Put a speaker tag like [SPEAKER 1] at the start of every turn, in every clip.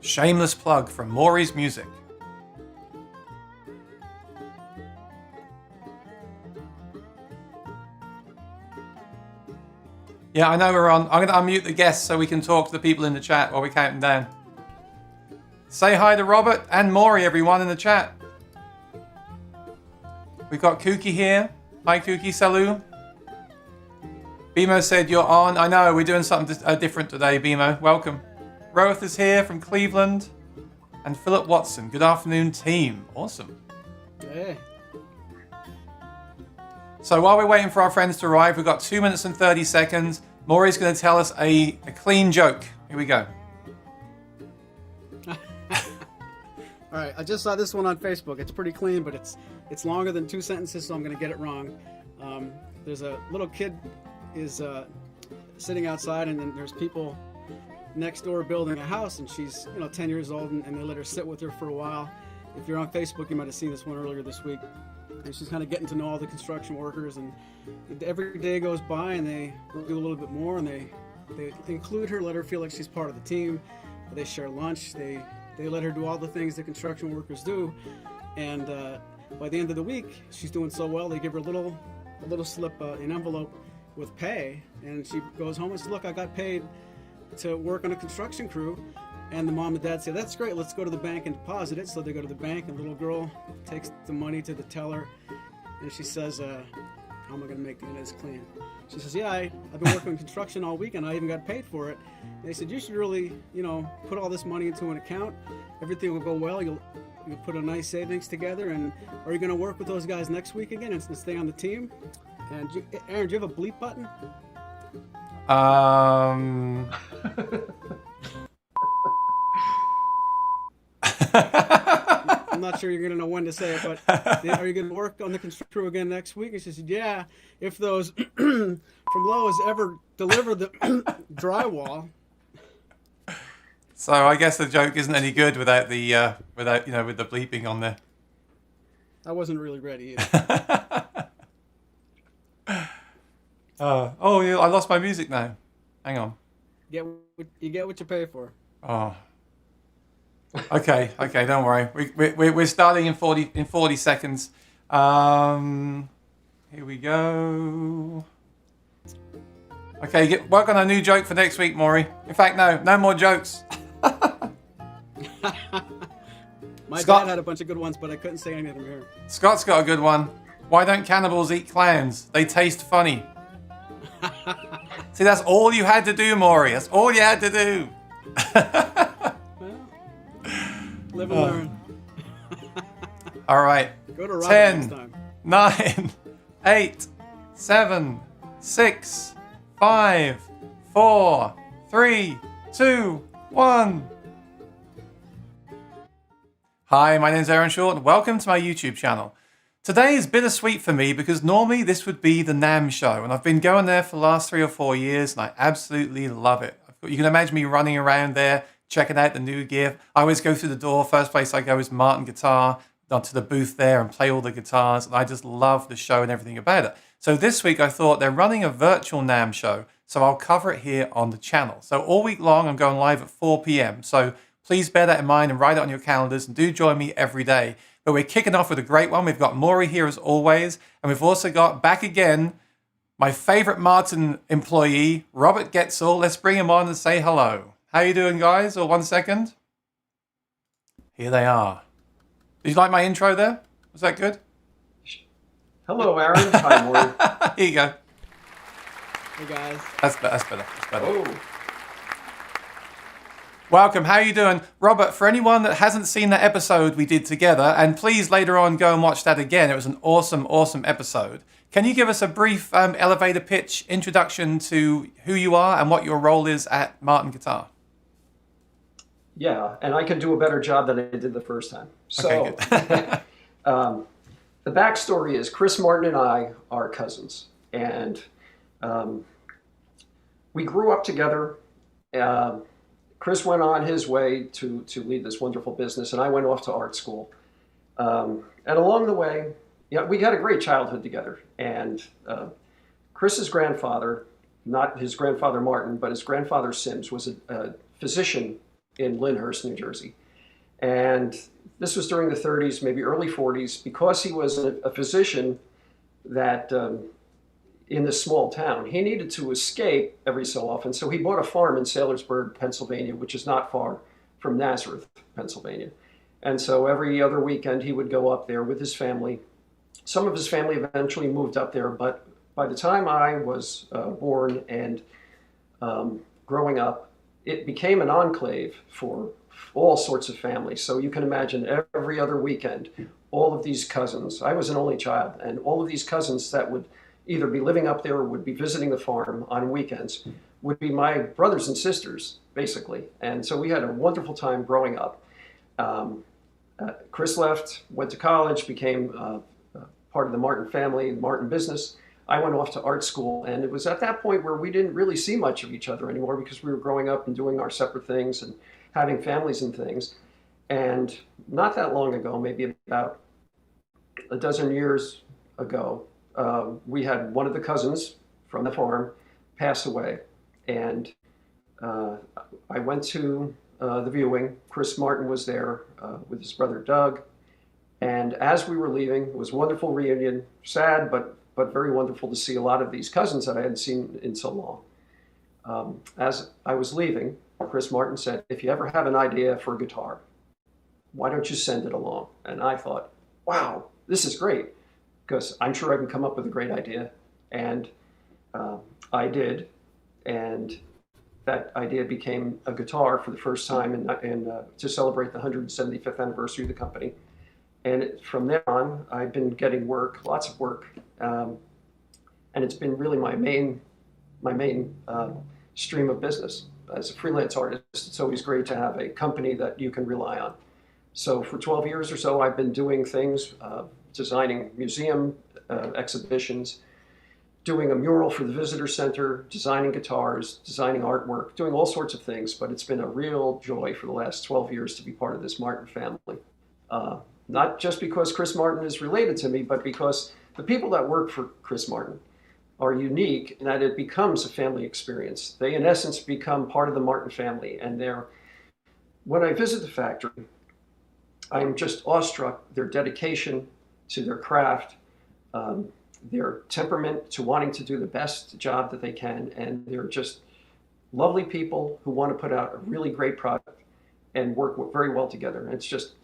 [SPEAKER 1] Shameless plug from Maury's Music. Yeah, I know we're on. I'm going to unmute the guests so we can talk to the people in the chat while we're counting down. Say hi to Robert and Maury, everyone in the chat. We've got Kooky here. Hi, Kooky. Salut. Bimo said you're on. I know, we're doing something different today, Bimo. Welcome. Roeth is here from Cleveland. And Philip Watson. Good afternoon, team. Awesome.
[SPEAKER 2] Hey.
[SPEAKER 1] So while we're waiting for our friends to arrive, we've got 2 minutes and 30 seconds. Maury's going to tell us a clean joke. Here we go.
[SPEAKER 2] All right, I just saw this one on Facebook. It's pretty clean, but it's longer than 2 sentences, so I'm going to get it wrong. There's a little kid is sitting outside, and then there's people next door building a house, and she's 10 years old, and they let her sit with her for a while. If you're on Facebook, you might have seen this one earlier this week. And she's kind of getting to know all the construction workers, and every day goes by, and they do a little bit more, and they include her, let her feel like she's part of the team. They share lunch. They let her do all the things that construction workers do, and by the end of the week, she's doing so well. They give her a little slip, an envelope with pay, and she goes home and says, "Look, I got paid to work on a construction crew." And the mom and dad say, "That's great, let's go to the bank and deposit it." So they go to the bank, and the little girl takes the money to the teller, and she says, "How am I going to make the end of this clean?" She says, "Yeah, I've been working in construction all week, and I even got paid for it." And they said, "You should really, put all this money into an account. Everything will go well. You'll put a nice savings together, and are you going to work with those guys next week again and stay on the team?" And Aaron, do you have a bleep button? I'm not sure you're going to know when to say it, but are you going to work on the construction crew again next week? And she said, "Yeah, if those from Lowe's ever deliver the drywall."
[SPEAKER 1] So I guess the joke isn't any good without the with the bleeping on there.
[SPEAKER 2] I wasn't really ready either.
[SPEAKER 1] Yeah, I lost my music now. Hang on.
[SPEAKER 2] You get what you pay for.
[SPEAKER 1] Oh. Okay, don't worry. We're starting in 40 seconds. Here we go. Okay, work on a new joke for next week, Maury. In fact, no more jokes.
[SPEAKER 2] My dad had a bunch of good ones, but I couldn't say any of them here.
[SPEAKER 1] Scott's got a good one. Why don't cannibals eat clowns? They taste funny. See, that's all you had to do, Maury. That's all you had to do.
[SPEAKER 2] Live and learn.
[SPEAKER 1] All right.
[SPEAKER 2] Go to Robert
[SPEAKER 1] 10,
[SPEAKER 2] next time.
[SPEAKER 1] 9, 8, 7, 6, 5, 4, 3, 2, 1. Hi, my name's Aaron Short, and welcome to my YouTube channel. Today is bittersweet for me because normally this would be the NAMM show, and I've been going there for the last 3 or 4 years, and I absolutely love it. You can imagine me running around there, checking out the new gear. I always go through the door. First place I go is Martin Guitar, down to the booth there and play all the guitars. And I just love the show and everything about it. So this week I thought they're running a virtual NAMM show. So I'll cover it here on the channel. So all week long I'm going live at 4 p.m. So please bear that in mind and write it on your calendars and do join me every day. But we're kicking off with a great one. We've got Maury here as always. And we've also got back again my favorite Martin employee, Robert Getzel. Let's bring him on and say hello. How you doing, guys? Or 1 second. Here they are. Did you like my intro there? Was that good?
[SPEAKER 3] Hello, Aaron. Hi, Maury.
[SPEAKER 1] Here you go.
[SPEAKER 2] Hey, guys.
[SPEAKER 1] That's better.
[SPEAKER 3] Oh.
[SPEAKER 1] Welcome. How you doing? Robert, for anyone that hasn't seen that episode we did together, and please later on go and watch that again. It was an awesome episode. Can you give us a brief elevator pitch introduction to who you are and what your role is at Martin Guitar?
[SPEAKER 3] Yeah, and I could do a better job than I did the first time. So,
[SPEAKER 1] okay,
[SPEAKER 3] the backstory is Chris Martin and I are cousins, and we grew up together. Chris went on his way to lead this wonderful business, and I went off to art school. And along the way, we had a great childhood together. And Chris's grandfather, not his grandfather Martin, but his grandfather Sims, was a physician in Lyndhurst, New Jersey. And this was during the 30s, maybe early 40s, because he was a physician that in this small town, he needed to escape every so often. So he bought a farm in Saylorsburg, Pennsylvania, which is not far from Nazareth, Pennsylvania. And so every other weekend he would go up there with his family. Some of his family eventually moved up there, but by the time I was born and growing up, it became an enclave for all sorts of families. So you can imagine every other weekend, all of these cousins, I was an only child, and all of these cousins that would either be living up there or would be visiting the farm on weekends would be my brothers and sisters, basically. And so we had a wonderful time growing up. Chris left, went to college, became part of the Martin family, the Martin business. I went off to art school, and it was at that point where we didn't really see much of each other anymore because we were growing up and doing our separate things and having families and things. And not that long ago, maybe about a dozen years ago, we had one of the cousins from the farm pass away. And I went to the viewing. Chris Martin was there with his brother Doug. And as we were leaving, it was a wonderful reunion, sad, but very wonderful to see a lot of these cousins that I hadn't seen in so long. As I was leaving, Chris Martin said, "If you ever have an idea for a guitar, why don't you send it along?" And I thought, wow, this is great, because I'm sure I can come up with a great idea. And I did. And that idea became a guitar for the first time to celebrate the 175th anniversary of the company. And from there on, I've been getting work, lots of work, and it's been really my main stream of business. As a freelance artist, it's always great to have a company that you can rely on. So for 12 years or so, I've been doing things, designing museum exhibitions, doing a mural for the visitor center, designing guitars, designing artwork, doing all sorts of things. But it's been a real joy for the last 12 years to be part of this Martin family. Not just because Chris Martin is related to me, but because the people that work for Chris Martin are unique in that it becomes a family experience. They, in essence, become part of the Martin family. And when I visit the factory, I'm just awestruck, their dedication to their craft, their temperament to wanting to do the best job that they can. And they're just lovely people who want to put out a really great product and work very well together. And it's just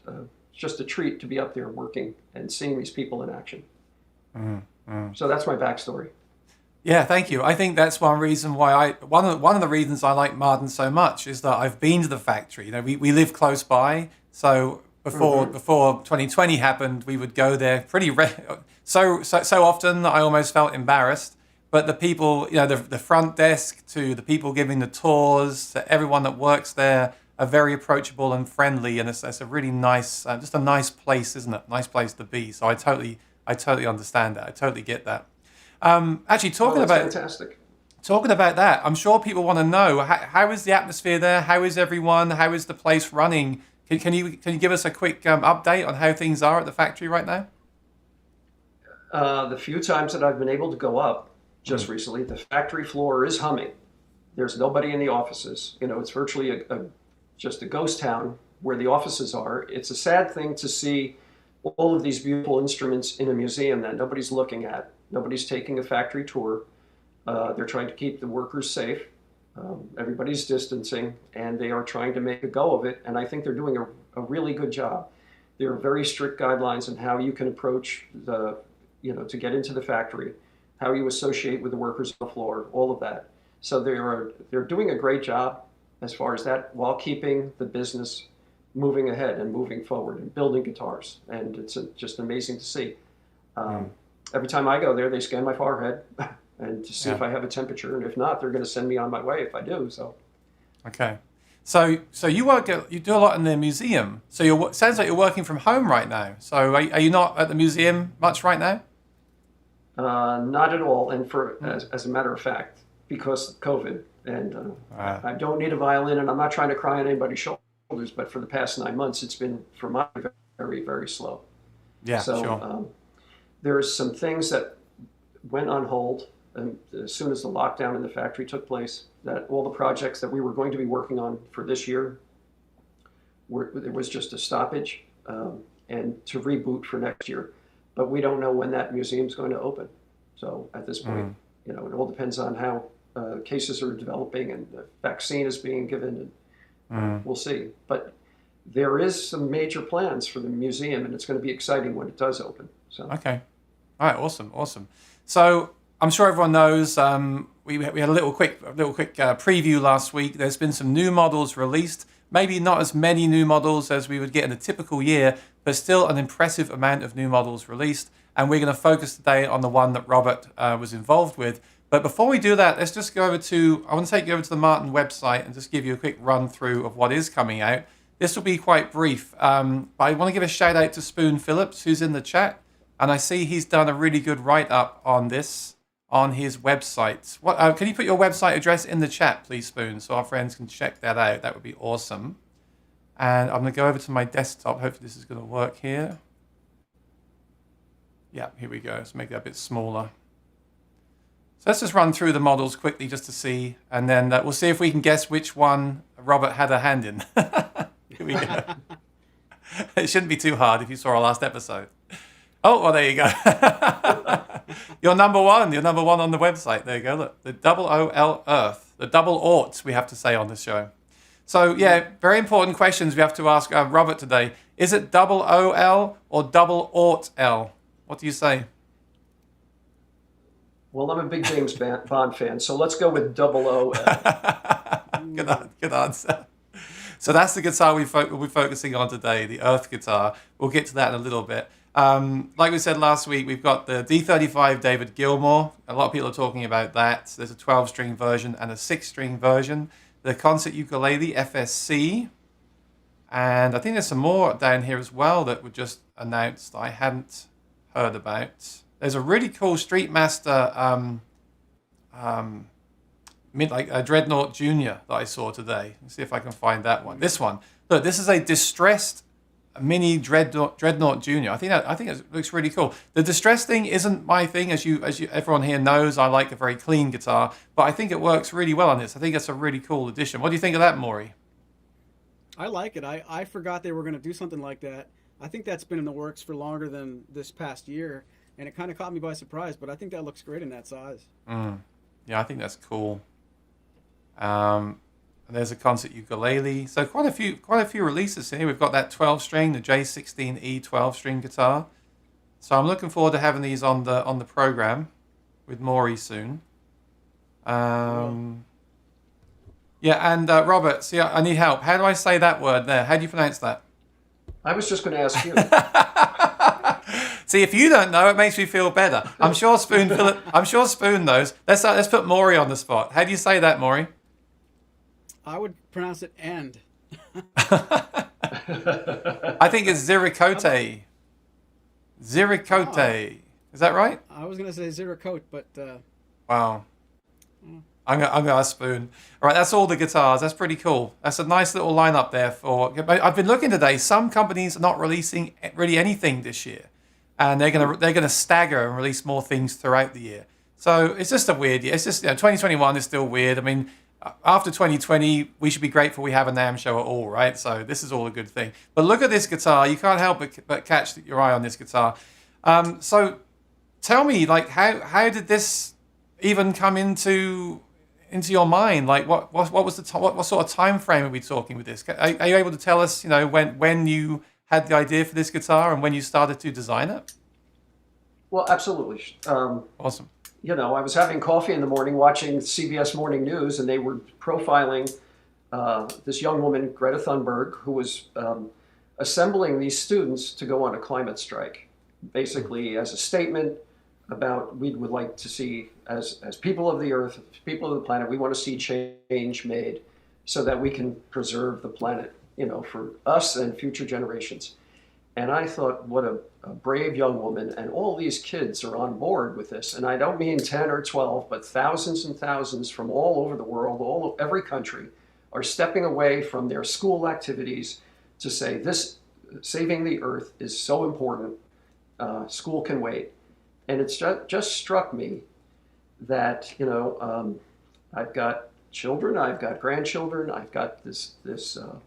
[SPEAKER 3] a treat to be up there working and seeing these people in action. So that's my backstory.
[SPEAKER 1] Yeah, thank you. I think that's one reason why one of the reasons I like Martin so much is that I've been to the factory. You know, we live close by, so before 2020 happened, we would go there so often that I almost felt embarrassed. But the people, you know, the front desk to the people giving the tours, to everyone that works there, are very approachable and friendly, and it's a really nice, just a nice place, isn't it? Nice place to be. So I totally understand that. I totally get that. Actually,
[SPEAKER 3] Fantastic.
[SPEAKER 1] Talking about that, I'm sure people want to know how is the atmosphere there? How is everyone? How is the place running? Can you give us a quick update on how things are at the factory right now?
[SPEAKER 3] The few times that I've been able to go up just recently, the factory floor is humming. There's nobody in the offices. You know, it's virtually just a ghost town where the offices are. It's a sad thing to see all of these beautiful instruments in a museum that nobody's looking at. Nobody's taking a factory tour. They're trying to keep the workers safe. Everybody's distancing, and they are trying to make a go of it. And I think they're doing a really good job. There are very strict guidelines on how you can approach to get into the factory, how you associate with the workers on the floor, all of that. So they're doing a great job as far as that, while keeping the business moving ahead and moving forward and building guitars. And it's just amazing to see. Every time I go there, they scan my forehead and to see if I have a temperature. And if not, they're going to send me on my way if I do. So. Okay.
[SPEAKER 1] So you do a lot in the museum. So sounds like you're working from home right now. So are you not at the museum much right now?
[SPEAKER 3] Not at all. And as a matter of fact, because of COVID, and I don't need a violin, and I'm not trying to cry on anybody's shoulders, but for the past 9 months, it's been, for my very, very slow.
[SPEAKER 1] Yeah,
[SPEAKER 3] so,
[SPEAKER 1] sure.
[SPEAKER 3] There's some things that went on hold as soon as the lockdown in the factory took place, that all the projects that we were going to be working on for this year there was just a stoppage and to reboot for next year. But we don't know when that museum's going to open. So at this point, it all depends on how cases are developing and the vaccine is being given, and we'll see. But there is some major plans for the museum, and it's going to be exciting when it does open. So
[SPEAKER 1] Okay. All right. Awesome. So I'm sure everyone knows we had a little quick preview last week. There's been some new models released. Maybe not as many new models as we would get in a typical year, but still an impressive amount of new models released. And we're going to focus today on the one that Robert was involved with. But before we do that, let's just go over I want to take you over to the Martin website and just give you a quick run through of what is coming out. This will be quite brief, but I want to give a shout out to Spoon Phillips, who's in the chat. And I see he's done a really good write-up on this on his website. Can you put your website address in the chat, please, Spoon, so our friends can check that out? That would be awesome. And I'm going to go over to my desktop. Hopefully this is going to work here. Yeah, here we go. Let's make that a bit smaller. So let's just run through the models quickly just to see, and then we'll see if we can guess which one Robert had a hand in. Here we go. It shouldn't be too hard if you saw our last episode. Oh, well, there you go. You're number one. You're number one on the website. There you go. Look, the double OL Earth. The double Ort, we have to say on this show. So, yeah, very important questions we have to ask Robert today. Is it double OL or double Ort L? What do you say?
[SPEAKER 3] Well, I'm a big James Bond fan, so let's go with double OL.
[SPEAKER 1] Good answer. So that's the guitar we'll be focusing on today, the Earth guitar. We'll get to that in a little bit. Like we said last week, we've got the D35 David Gilmour. A lot of people are talking about that. There's a 12-string version and a 6-string version. The concert ukulele, FSC. And I think there's some more down here as well that were just announced I hadn't heard about. There's a really cool Streetmaster Dreadnought Junior that I saw today. Let's see if I can find that one. This one. Look, this is a distressed mini Dreadnought Junior. I think it looks really cool. The distressed thing isn't my thing, as everyone here knows. I like a very clean guitar, but I think it works really well on this. I think it's a really cool addition. What do you think of that, Maury?
[SPEAKER 2] I like it. I forgot they were going to do something like that. I think that's been in the works for longer than this past year, and it kind of caught me by surprise, but I think that looks great in that size.
[SPEAKER 1] Yeah, I think that's cool. And there's a concert ukulele. So quite a few releases here. We've got that 12-string, the J16E 12-string guitar. So I'm looking forward to having these on the program with Maury soon. Yeah, and Robert, see, I need help. How do I say that word there? How do you pronounce that?
[SPEAKER 3] I was just going to ask you.
[SPEAKER 1] See, if you don't know, it makes me feel better. I'm sure Spoon knows. Let's put Maury on the spot. How do you say that, Maury?
[SPEAKER 2] I would pronounce it "and."
[SPEAKER 1] I think it's Ziricote. Ziricote. Is that right?
[SPEAKER 2] I was going to say Ziricote, but...
[SPEAKER 1] Wow. I'm going to ask Spoon. All right, that's all the guitars. That's pretty cool. That's a nice little lineup there for... I've been looking today. Some companies are not releasing really anything this year. And they're gonna stagger and release more things throughout the year. So it's just a weird year. It's just 2021 is still weird. I mean, after 2020, we should be grateful we have a NAMM show at all, right? So this is all a good thing. But look at this guitar. You can't help but catch your eye on this guitar. So tell me, like, how did this even come into your mind? Like, what was what sort of time frame are we talking with this? Are you able to tell us, when you had the idea for this guitar and when you started to design it?
[SPEAKER 3] Well, absolutely.
[SPEAKER 1] Awesome.
[SPEAKER 3] I was having coffee in the morning watching CBS Morning News, and they were profiling this young woman, Greta Thunberg, who was assembling these students to go on a climate strike, basically as a statement about we would like to see, as people of the earth, people of the planet, we want to see change made so that we can preserve the planet, for us and future generations. And I thought, what a brave young woman, and all these kids are on board with this. And I don't mean 10 or 12, but thousands and thousands from all over the world, every country, are stepping away from their school activities to say this, saving the earth is so important, school can wait. And it's just struck me that, I've got children, I've got grandchildren, I've got this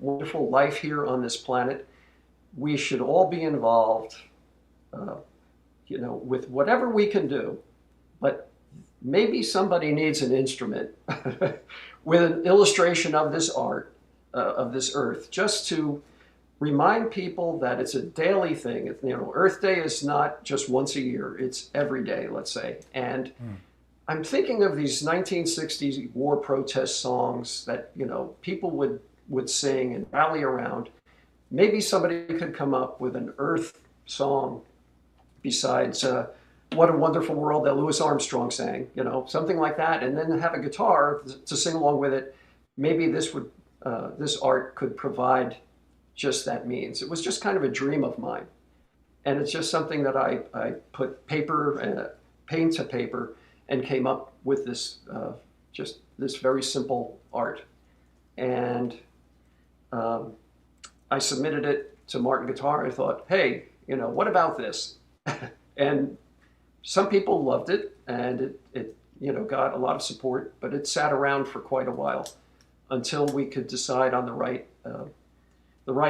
[SPEAKER 3] wonderful life here on this planet. We should all be involved, with whatever we can do. But maybe somebody needs an instrument with an illustration of this art, of this earth, just to remind people that it's a daily thing. Earth Day is not just once a year, it's every day, let's say. And I'm thinking of these 1960s war protest songs that, people would sing and rally around. Maybe somebody could come up with an Earth song besides What a Wonderful World that Louis Armstrong sang, something like that, and then have a guitar to sing along with it. Maybe this art could provide just that means. It was just kind of a dream of mine. And it's just something that I put paint to paper and came up with this, just this very simple art. And I submitted it to Martin Guitar. I thought, hey, what about this? And some people loved it, and it got a lot of support, but it sat around for quite a while until we could decide on the right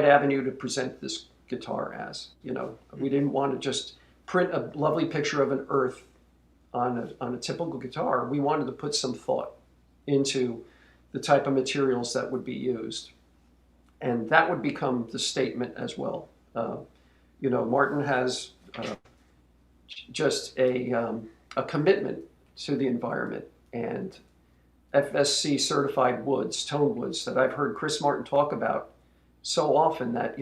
[SPEAKER 3] avenue to present this guitar as. We didn't want to just print a lovely picture of an earth on a typical guitar. We wanted to put some thought into the type of materials that would be used, and that would become the statement as well. Martin has just a commitment to the environment, and FSC certified woods, tone woods, that I've heard Chris Martin talk about so often, that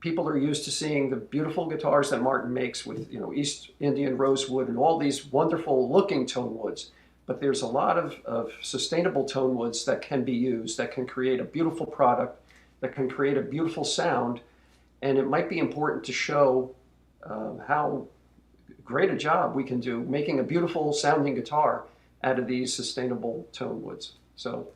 [SPEAKER 3] people are used to seeing the beautiful guitars that Martin makes with East Indian rosewood and all these wonderful looking tone woods. But there's a lot of sustainable tone woods that can be used, that can create a beautiful product, that can create a beautiful sound. And it might be important to show how great a job we can do making a beautiful sounding guitar out of these sustainable tone woods. So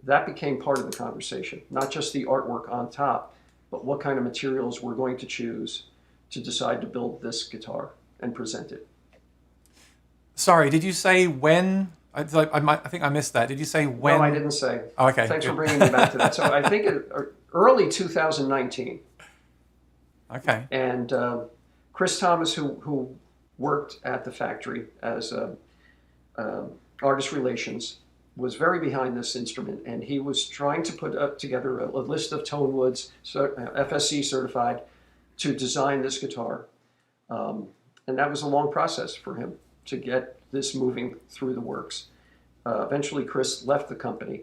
[SPEAKER 3] that became part of the conversation, not just the artwork on top, but what kind of materials we're going to choose to decide to build this guitar and present it.
[SPEAKER 1] Sorry, did you say when? I think I missed that. Did you say when?
[SPEAKER 3] No, I didn't say.
[SPEAKER 1] Oh, okay.
[SPEAKER 3] Thanks
[SPEAKER 1] good.
[SPEAKER 3] for bringing me back to that. So I think early 2019.
[SPEAKER 1] Okay.
[SPEAKER 3] And Chris Thomas, who worked at the factory as artist relations, was very behind this instrument, and he was trying to put together a list of tone woods, FSC certified, to design this guitar. And that was a long process for him to get this moving through the works. Eventually, Chris left the company,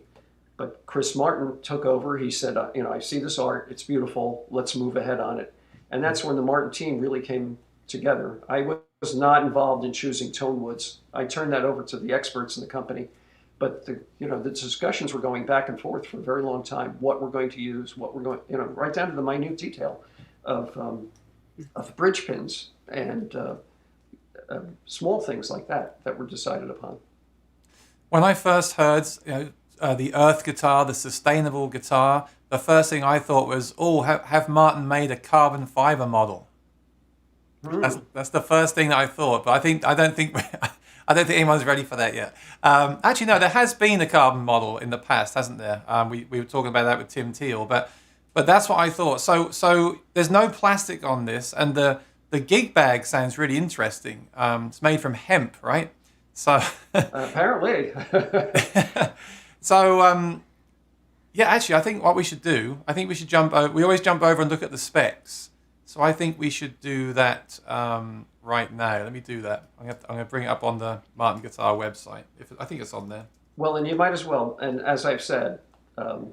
[SPEAKER 3] but Chris Martin took over. He said, I see this art, it's beautiful, let's move ahead on it. And that's when the Martin team really came together. I was not involved in choosing tone woods. I turned that over to the experts in the company. But the discussions were going back and forth for a very long time. What we're going to use, what we're going, right down to the minute detail of bridge pins and small things like that were decided upon.
[SPEAKER 1] When I first heard the Earth guitar, the sustainable guitar, the first thing I thought was, have Martin made a carbon fiber model? That's the first thing that I thought. But I don't think anyone's ready for that yet. Actually, no, there has been a carbon model in the past, hasn't there? We were talking about that with Tim Teal, but that's what I thought. So there's no plastic on this, and the gig bag sounds really interesting. It's made from hemp, right? So
[SPEAKER 3] apparently.
[SPEAKER 1] So yeah, actually, I think what we should do, we should jump over. We always jump over and look at the specs. So I think we should do that right now. Let me do that. I'm going to bring it up on the Martin Guitar website. I think it's on there.
[SPEAKER 3] Well, and you might as well. And as I've said, the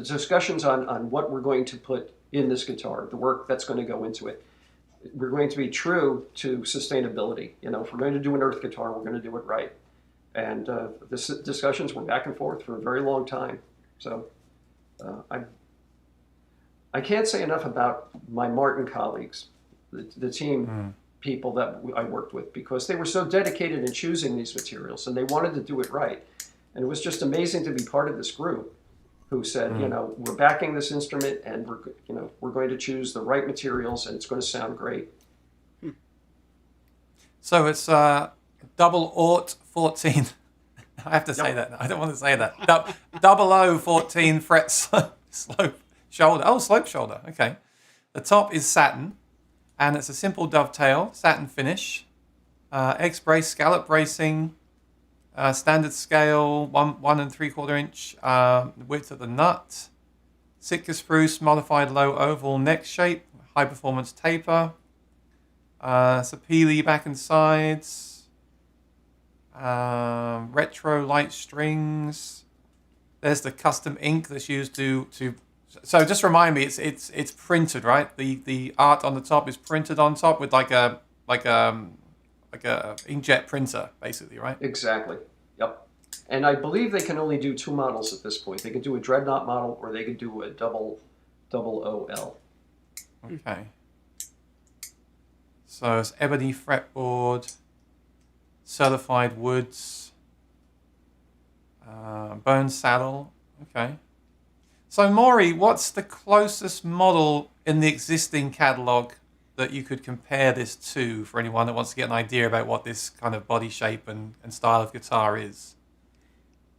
[SPEAKER 3] discussions on what we're going to put in this guitar, the work that's going to go into it, we're going to be true to sustainability. If we're going to do an earth guitar, we're going to do it right. And the discussions were back and forth for a very long time. So I can't say enough about my Martin colleagues, the team people that I worked with, because they were so dedicated in choosing these materials, and they wanted to do it right. And it was just amazing to be part of this group who said, we're backing this instrument, and we're going to choose the right materials, and it's going to sound great.
[SPEAKER 1] So it's double Aut 14. I have to say
[SPEAKER 3] Yep.
[SPEAKER 1] that. I don't want to say that. 0014 fret slope shoulder. Oh, slope shoulder. Okay. The top is satin, and it's a simple dovetail, satin finish. X brace, scallop bracing, standard scale, 1 3/4 inch width of the nut. Sitka spruce, modified low oval neck shape, high performance taper. Sapele back and sides. Retro light strings. There's the custom ink that's used to. So just remind me, it's printed, right? The art on the top is printed on top with like a inkjet printer, basically, right?
[SPEAKER 3] Exactly. Yep. And I believe they can only do 2 models at this point. They can do a dreadnought model, or they can do a double OL.
[SPEAKER 1] Okay. So it's ebony fretboard, certified woods, bone saddle. Okay. So Maury, what's the closest model in the existing catalog that you could compare this to for anyone that wants to get an idea about what this kind of body shape and style of guitar is?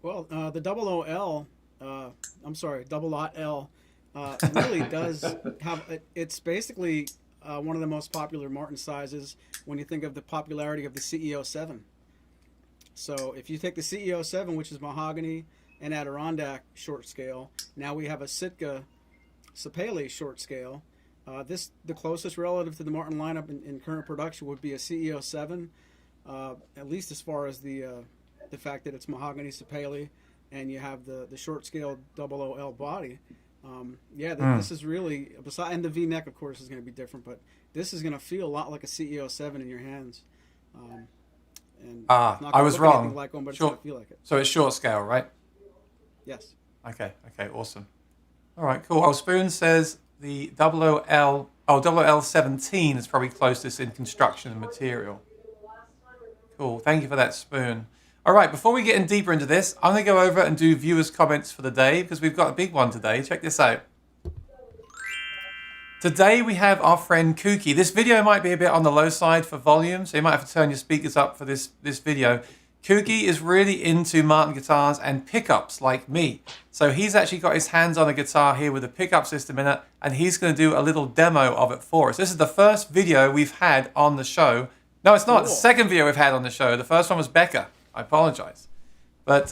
[SPEAKER 2] Well, the double OL, double L, really does have. It's basically one of the most popular Martin sizes when you think of the popularity of the CEO7. So if you take the CEO7, which is mahogany and Adirondack short scale, now we have a Sitka Sapele short scale. The closest relative to the Martin lineup in current production would be a CEO7, at least as far as the fact that it's mahogany Sapele, and you have the short scale double OL body. This is really, and the V-neck, of course, is going to be different, but this is going to feel a lot like a CEO7 in your hands.
[SPEAKER 1] I was wrong.
[SPEAKER 2] Like one, but it's
[SPEAKER 1] Short,
[SPEAKER 2] going to feel like it.
[SPEAKER 1] so it's short scale, right?
[SPEAKER 2] Yes.
[SPEAKER 1] Okay, awesome. All right, cool. Oh, Spoon says the double OL 17 is probably closest in construction and material. Cool, thank you for that, Spoon. All right, before we get in deeper into this, I'm going to go over and do viewers' comments for the day because we've got a big one today. Check this out. Today we have our friend Kooky. This video might be a bit on the low side for volume, so you might have to turn your speakers up for this video. Kooky is really into Martin guitars and pickups like me. So he's actually got his hands on a guitar here with a pickup system in it, and he's going to do a little demo of it for us. This is the first video we've had on the show. No, it's not. Cool. The second video we've had on the show. The first one was Becca. I apologize. But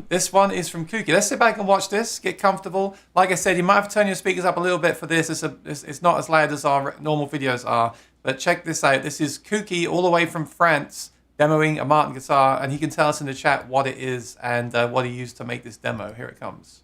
[SPEAKER 1] this one is from Kooky. Let's sit back and watch this, get comfortable. Like I said, you might have to turn your speakers up a little bit for this. It's not as loud as our normal videos are. But check this out. This is Kooky all the way from France demoing a Martin guitar. And he can tell us in the chat what it is and what he used to make this demo. Here it comes.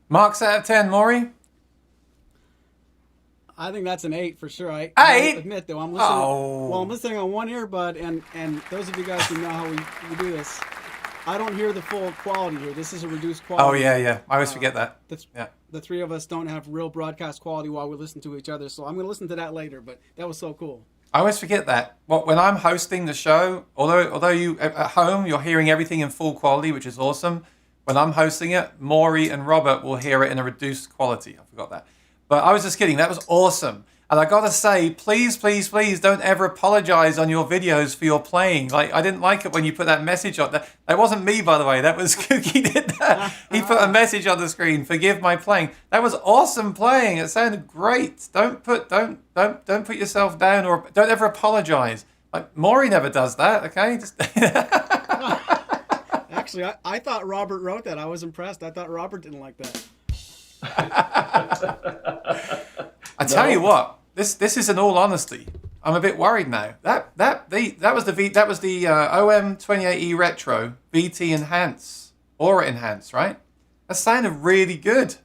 [SPEAKER 1] Marks out of 10, Maury?
[SPEAKER 2] I think that's an 8 for sure. I admit though, I'm listening.
[SPEAKER 1] Oh.
[SPEAKER 2] Well, I'm listening on one earbud, and those of you guys who know how we do this, I don't hear the full quality here. This is a reduced
[SPEAKER 1] Oh
[SPEAKER 2] quality.
[SPEAKER 1] yeah. I always forget that. Yeah.
[SPEAKER 2] The three of us don't have real broadcast quality while we listen to each other, so I'm going to listen to that later. But that was so cool.
[SPEAKER 1] I always forget that. When I'm hosting the show, although you at home you're hearing everything in full quality, which is awesome. When I'm hosting it, Maury and Robert will hear it in a reduced quality. I forgot that. But I was just kidding. That was awesome. And I gotta say, please, please, please don't ever apologize on your videos for your playing. Like, I didn't like it when you put that message on. That wasn't me, by the way. That was Kooky did that. He put a message on the screen. Forgive my playing. That was awesome playing. It sounded great. Don't put yourself down, or don't ever apologize. Like, Maury never does that. Okay.
[SPEAKER 2] Actually, I thought Robert wrote that. I was impressed. I thought Robert didn't like that.
[SPEAKER 1] I tell you what, this is in all honesty. I'm a bit worried now. That was the OM28E Retro VT Enhance, Aura Enhance, right? That sounded really good.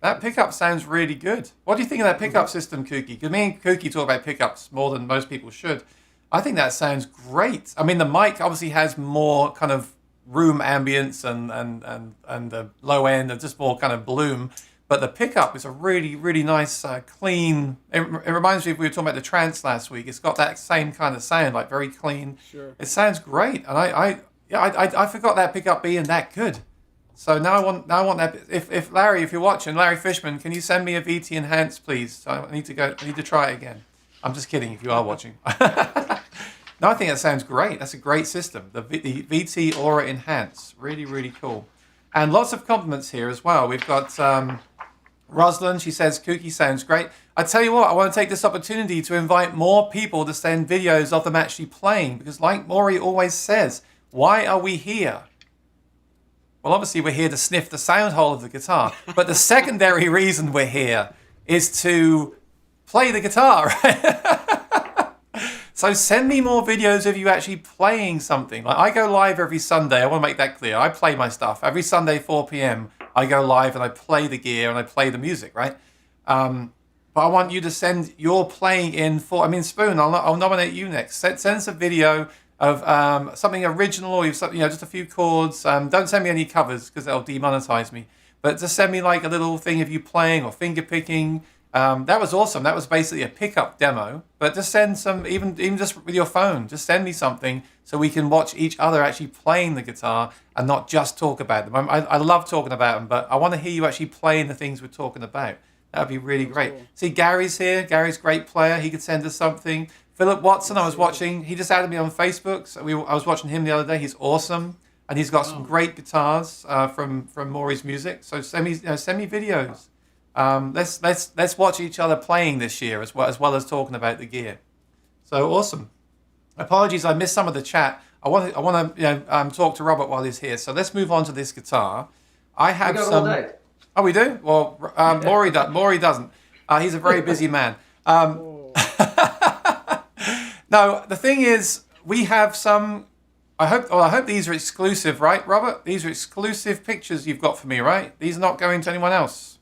[SPEAKER 1] That pickup sounds really good. What do you think of that pickup system, Kooky? Because me and Kooky talk about pickups more than most people should. I think that sounds great. I mean, the mic obviously has more kind of room ambience and the low end and just more kind of bloom. But the pickup is a really, really nice, clean. It reminds me of we were talking about the trance last week. It's got that same kind of sound, like very clean.
[SPEAKER 2] Sure.
[SPEAKER 1] It sounds great, and I forgot that pickup being that good. So now I want that. If Larry, if you're watching, Larry Fishman, can you send me a VT Enhance, please? So I need to try it again. I'm just kidding. If you are watching. No, I think that sounds great. That's a great system. The VT Aura Enhance, really, really cool. And lots of compliments here as well. We've got Rosalind, she says, Kooky sounds great. I tell you what, I want to take this opportunity to invite more people to send videos of them actually playing, because like Maury always says, why are we here? Well, obviously we're here to sniff the sound hole of the guitar, but the secondary reason we're here is to play the guitar, right? So send me more videos of you actually playing something. Like, I go live every Sunday. I want to make that clear. I play my stuff. Every Sunday, 4 p.m., I go live and I play the gear and I play the music, right? But I want you to send your playing in for... I mean, Spoon, I'll nominate you next. Send us a video of something original, or just a few chords. Don't send me any covers because that'll demonetize me. But just send me like a little thing of you playing or finger picking. That was awesome. That was basically a pickup demo. But just send some, even just with your phone, just send me something so we can watch each other actually playing the guitar and not just talk about them. I love talking about them, but I want to hear you actually playing the things we're talking about. That would be really great. Cool. See, Gary's here. Gary's a great player. He could send us something. Philip Watson, I was watching. He just added me on Facebook. So I was watching him the other day. He's awesome. And he's got some great guitars from Maury's music. So send me videos. Let's watch each other playing this year as well as talking about the gear. So awesome. Apologies, I missed some of the chat. I want to talk to Robert while he's here. So let's move on to this guitar. I have some. All day. Oh, we do? Well, Maury doesn't. He's a very busy man. No, the thing is, we have some. I hope these are exclusive, right, Robert? These are exclusive pictures you've got for me, right? These are not going to anyone else.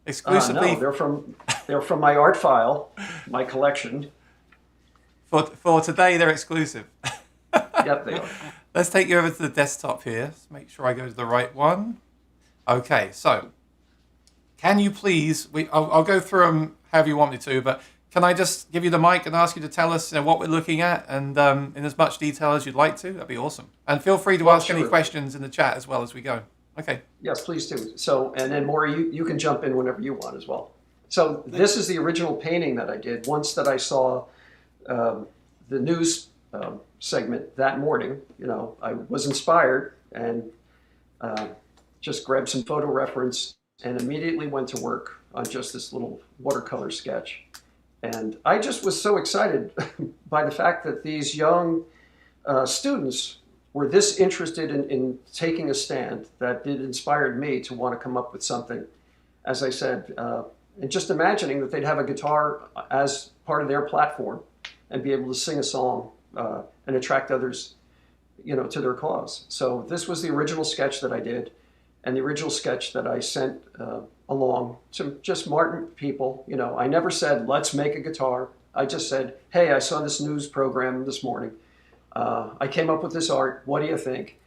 [SPEAKER 1] Exclusively.
[SPEAKER 3] No, they're from my art file, my collection.
[SPEAKER 1] For today, they're exclusive.
[SPEAKER 3] Yep, they are.
[SPEAKER 1] Let's take you over to the desktop here. Let's make sure I go to the right one. Okay, so can you please? I'll go through them however you want me to, but can I just give you the mic and ask you to tell us what we're looking at, and in as much detail as you'd like to? That'd be awesome. And feel free to ask any questions in the chat as well as we go. Okay.
[SPEAKER 3] Yes, please do. So, and then Maury, you can jump in whenever you want as well. So this is the original painting that I did once that I saw the news segment that morning. I was inspired and just grabbed some photo reference and immediately went to work on just this little watercolor sketch. And I just was so excited by the fact that these young students were this interested in taking a stand that it inspired me to want to come up with something, as I said, and just imagining that they'd have a guitar as part of their platform and be able to sing a song and attract others, to their cause. So this was the original sketch that I did, and the original sketch that I sent along to just smart people. I never said, let's make a guitar. I just said, hey, I saw this news program this morning. I came up with this art. What do you think?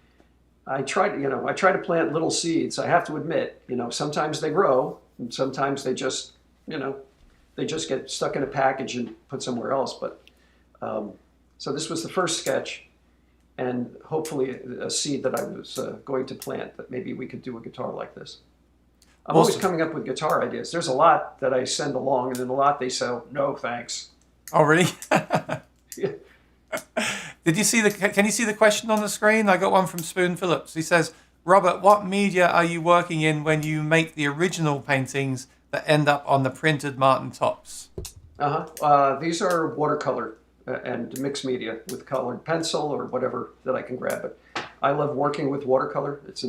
[SPEAKER 3] I try to, I try to plant little seeds. I have to admit, sometimes they grow, and sometimes they just, they just get stuck in a package and put somewhere else. But so this was the first sketch, and hopefully a seed that I was going to plant, that maybe we could do a guitar like this. I'm always coming up with guitar ideas. There's a lot that I send along, and then a lot they say, no, thanks.
[SPEAKER 1] Oh, really?
[SPEAKER 3] Yeah.
[SPEAKER 1] Can you see the question on the screen? I got one from Spoon Phillips. He says, Robert, what media are you working in when you make the original paintings that end up on the printed Martin tops?
[SPEAKER 3] These are watercolor and mixed media with colored pencil or whatever that I can grab. But I love working with watercolor. It's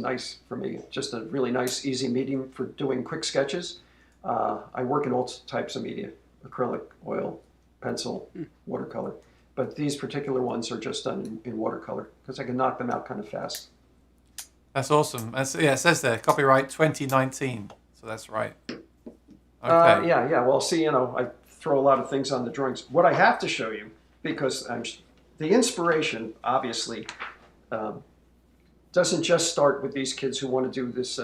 [SPEAKER 3] for me, just a really nice, easy medium for doing quick sketches. I work in all types of media: acrylic, oil, pencil, watercolor. But these particular ones are just done in watercolor because I can knock them out kind of fast.
[SPEAKER 1] That's awesome. It says there, copyright 2019. So that's right. Okay.
[SPEAKER 3] Yeah. Well, see, I throw a lot of things on the drawings. What I have to show you, because the inspiration, obviously, doesn't just start with these kids who want to do this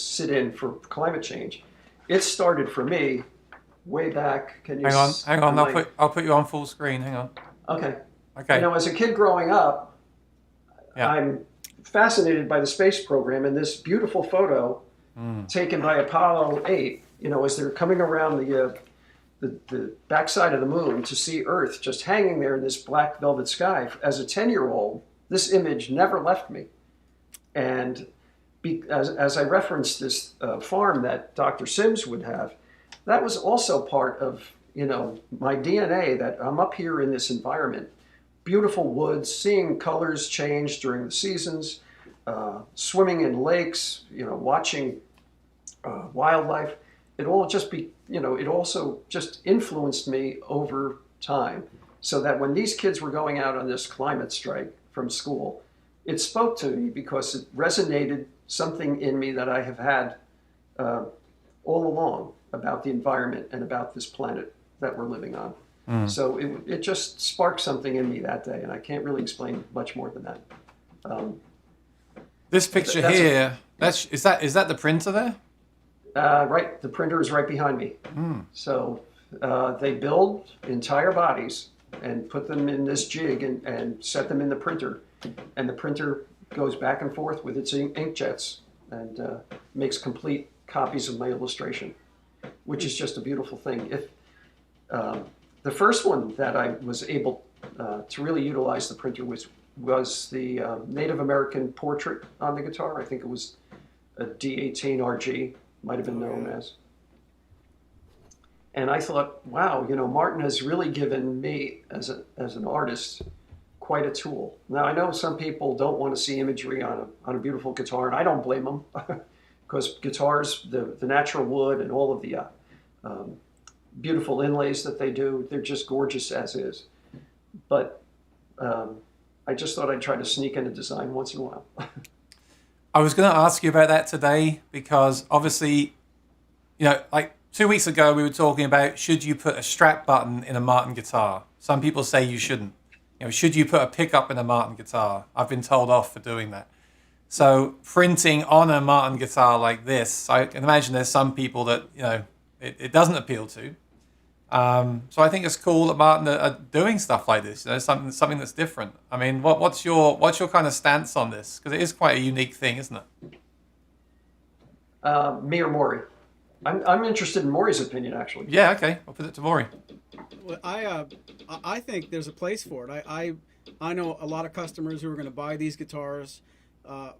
[SPEAKER 3] sit-in for climate change. It started for me way back. Can you
[SPEAKER 1] hang on? I'll put you on full screen. Hang on.
[SPEAKER 3] Okay.
[SPEAKER 1] Okay.
[SPEAKER 3] As a kid growing up,
[SPEAKER 1] yeah.
[SPEAKER 3] I'm fascinated by the space program, and this beautiful photo taken by Apollo 8, as they're coming around the backside of the moon to see Earth just hanging there in this black velvet sky. As a 10-year-old, this image never left me. And as I referenced this farm that Dr. Sims would have, that was also part of my DNA, that I'm up here in this environment, beautiful woods, seeing colors change during the seasons, swimming in lakes, watching wildlife. It also just influenced me over time, so that when these kids were going out on this climate strike from school, it spoke to me because it resonated something in me that I have had all along about the environment and about this planet that we're living on. So it just sparked something in me that day, and I can't really explain much more than that.
[SPEAKER 1] This picture here, is that the printer there?
[SPEAKER 3] Right, the printer is right behind me. So they build entire bodies and put them in this jig and set them in the printer, and the printer goes back and forth with its inkjets and makes complete copies of my illustration, which is just a beautiful thing. The first one that I was able to really utilize the printer was the Native American portrait on the guitar. I think it was a D18 RG, might have been known as. And I thought, wow, Martin has really given me as an artist quite a tool. Now, I know some people don't want to see imagery on a beautiful guitar, and I don't blame them, because guitars, the natural wood and all of the beautiful inlays that they do, they're just gorgeous as is. But I just thought I'd try to sneak in a design once in a while.
[SPEAKER 1] I was going to ask you about that today, because obviously, like 2 weeks ago, we were talking about, should you put a strap button in a Martin guitar? Some people say you shouldn't. Should you put a pickup in a Martin guitar? I've been told off for doing that. So printing on a Martin guitar like this, I can imagine there's some people that, it doesn't appeal to. So I think it's cool that Martin are doing stuff like this, something that's different. I mean, what's your kind of stance on this? Because it is quite a unique thing, isn't it?
[SPEAKER 3] Me or Maury? I'm interested in Maury's opinion, actually.
[SPEAKER 1] Yeah, okay. I'll put it to Maury.
[SPEAKER 2] Well, I think there's a place for it. I know a lot of customers who are going to buy these guitars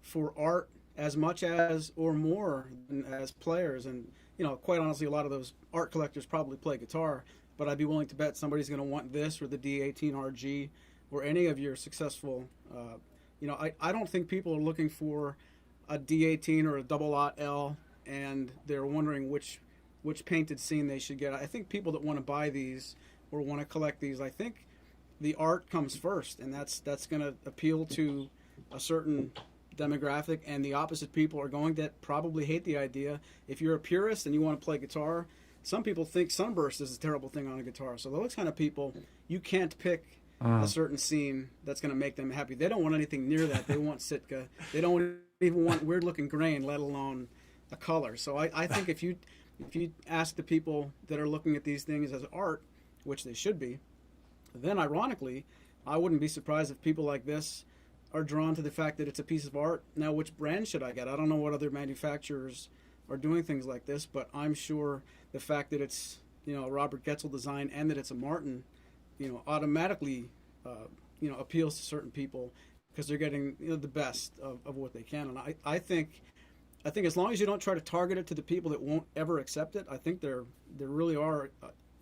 [SPEAKER 2] for art as much as or more than as players, and quite honestly, a lot of those art collectors probably play guitar, but I'd be willing to bet somebody's going to want this or the D18 RG or any of your successful. I don't think people are looking for a D18 or a double-aught L, and they're wondering which painted scene they should get. I think people that want to buy these or want to collect these, I think the art comes first, and that's going to appeal to a certain demographic, and the opposite people are going to probably hate the idea. If you're a purist and you want to play guitar, some people think sunburst is a terrible thing on a guitar. So those kind of people, you can't pick a certain scene that's going to make them happy. They don't want anything near that. They want Sitka. They don't even want weird looking grain, let alone a color. So I think if you ask the people that are looking at these things as art, which they should be, then ironically, I wouldn't be surprised if people like this are drawn to the fact that it's a piece of art. Now, which brand should I get? I don't know what other manufacturers are doing things like this, but I'm sure the fact that it's, a Robert Getzel design and that it's a Martin, automatically, appeals to certain people because they're getting, the best of what they can. And I think as long as you don't try to target it to the people that won't ever accept it, I think they really are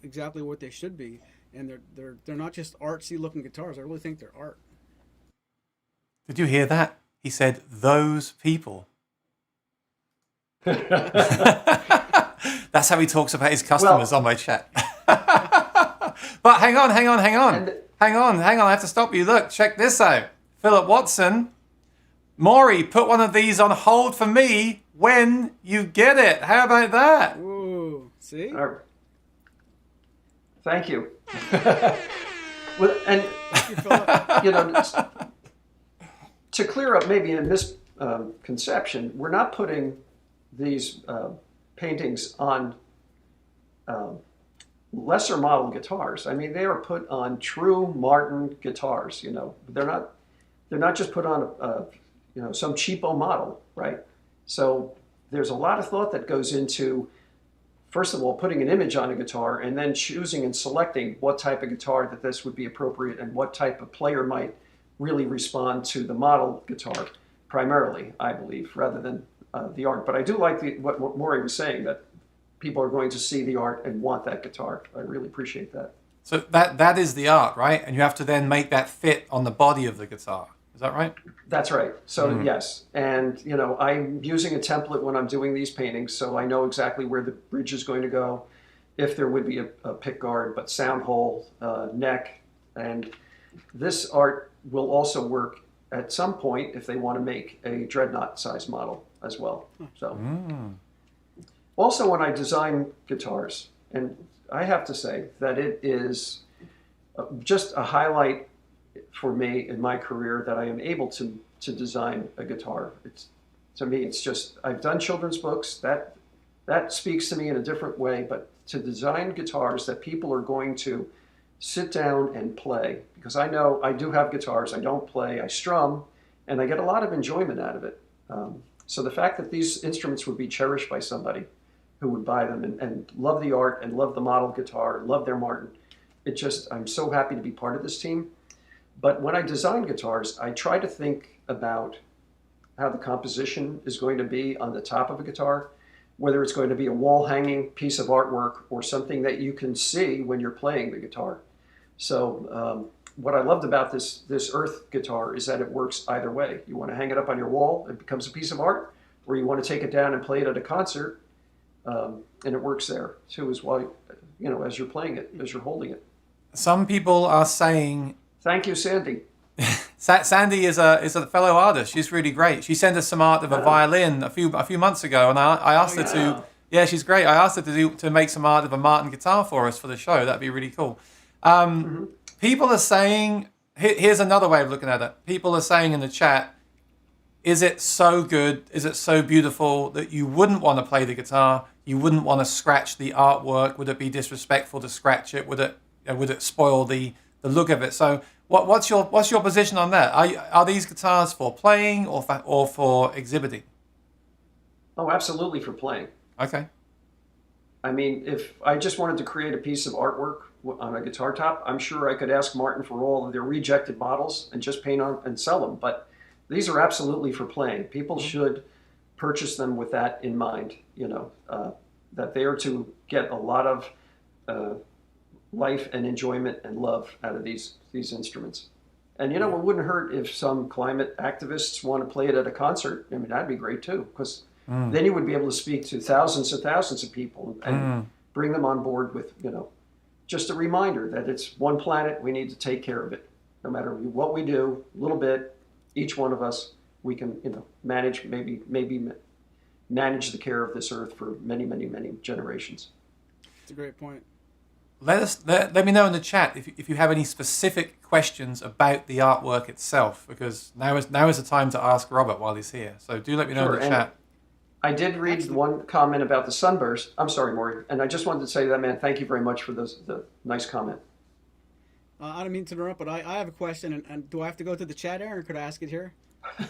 [SPEAKER 2] exactly what they should be. And they're not just artsy looking guitars. I really think they're art.
[SPEAKER 1] Did you hear that? He said, those people. That's how he talks about his customers on my chat. But hang on. I have to stop you. Look, check this out. Philip Watson. Maury, put one of these on hold for me when you get it. How about that?
[SPEAKER 2] Ooh, see?
[SPEAKER 3] Thank you. Well, and, to clear up maybe a misconception, we're not putting these paintings on lesser model guitars. I mean, they are put on true Martin guitars. They're not just put on some cheapo model, right? So there's a lot of thought that goes into, first of all, putting an image on a guitar and then choosing and selecting what type of guitar that this would be appropriate and what type of player might really respond to the model guitar primarily, I believe, rather than the art. But I do like what Maury was saying, that people are going to see the art and want that guitar. I really appreciate that.
[SPEAKER 1] So that is the art, right? And you have to then make that fit on the body of the guitar. Is that right?
[SPEAKER 3] That's right. So yes. And, I'm using a template when I'm doing these paintings, so I know exactly where the bridge is going to go, if there would be a pick guard, but sound hole, neck. And this art will also work at some point if they want to make a dreadnought size model as well. So also when I design guitars, and I have to say that it is just a highlight for me in my career that I am able to design a guitar. To me, it's just, I've done children's books, that speaks to me in a different way, but to design guitars that people are going to sit down and play, because I know I do have guitars, I don't play, I strum, and I get a lot of enjoyment out of it. So the fact that these instruments would be cherished by somebody who would buy them and love the art and love the model guitar, love their Martin, I'm so happy to be part of this team. But when I design guitars, I try to think about how the composition is going to be on the top of a guitar, whether it's going to be a wall-hanging piece of artwork or something that you can see when you're playing the guitar. So what I loved about this Earth guitar is that it works either way. You want to hang it up on your wall, it becomes a piece of art, or you want to take it down and play it at a concert, and it works there too, as well, as you're playing it, as you're holding it.
[SPEAKER 1] Some people are saying...
[SPEAKER 3] Thank you, Sandy.
[SPEAKER 1] Sandy is a fellow artist. She's really great. She sent us some art of a violin a few months ago, and I asked her to. Yeah, she's great. I asked her to make some art of a Martin guitar for us for the show. That'd be really cool. People are saying, here's another way of looking at it. People are saying in the chat, is it so good? Is it so beautiful that you wouldn't want to play the guitar? You wouldn't want to scratch the artwork? Would it be disrespectful to scratch it? Would it spoil the look of it? So what's your position on that? Are these guitars for playing or for exhibiting?
[SPEAKER 3] Oh, absolutely for playing.
[SPEAKER 1] Okay.
[SPEAKER 3] I mean, if I just wanted to create a piece of artwork on a guitar top, I'm sure I could ask Martin for all of their rejected models and just paint on and sell them. But these are absolutely for playing. People should purchase them with that in mind, that they are to get a lot of life and enjoyment and love out of these instruments. And it wouldn't hurt if some climate activists want to play it at a concert. I mean, that'd be great too, because then you would be able to speak to thousands and thousands of people and bring them on board with, just a reminder that it's one planet, we need to take care of it. No matter what we do, a little bit, each one of us, we can, manage, maybe manage the care of this earth for many, many, many generations.
[SPEAKER 2] That's a great point.
[SPEAKER 1] let me know in the chat if you have any specific questions about the artwork itself, because now is the time to ask Robert while he's here. So do let me know in the chat.
[SPEAKER 3] I did read one comment about the sunburst. I'm sorry, Maury, and I just wanted to say that, man, thank you very much for the nice comment.
[SPEAKER 2] I don't mean to interrupt, but I have a question, and do I have to go to the chat, Aaron, or could I ask it here?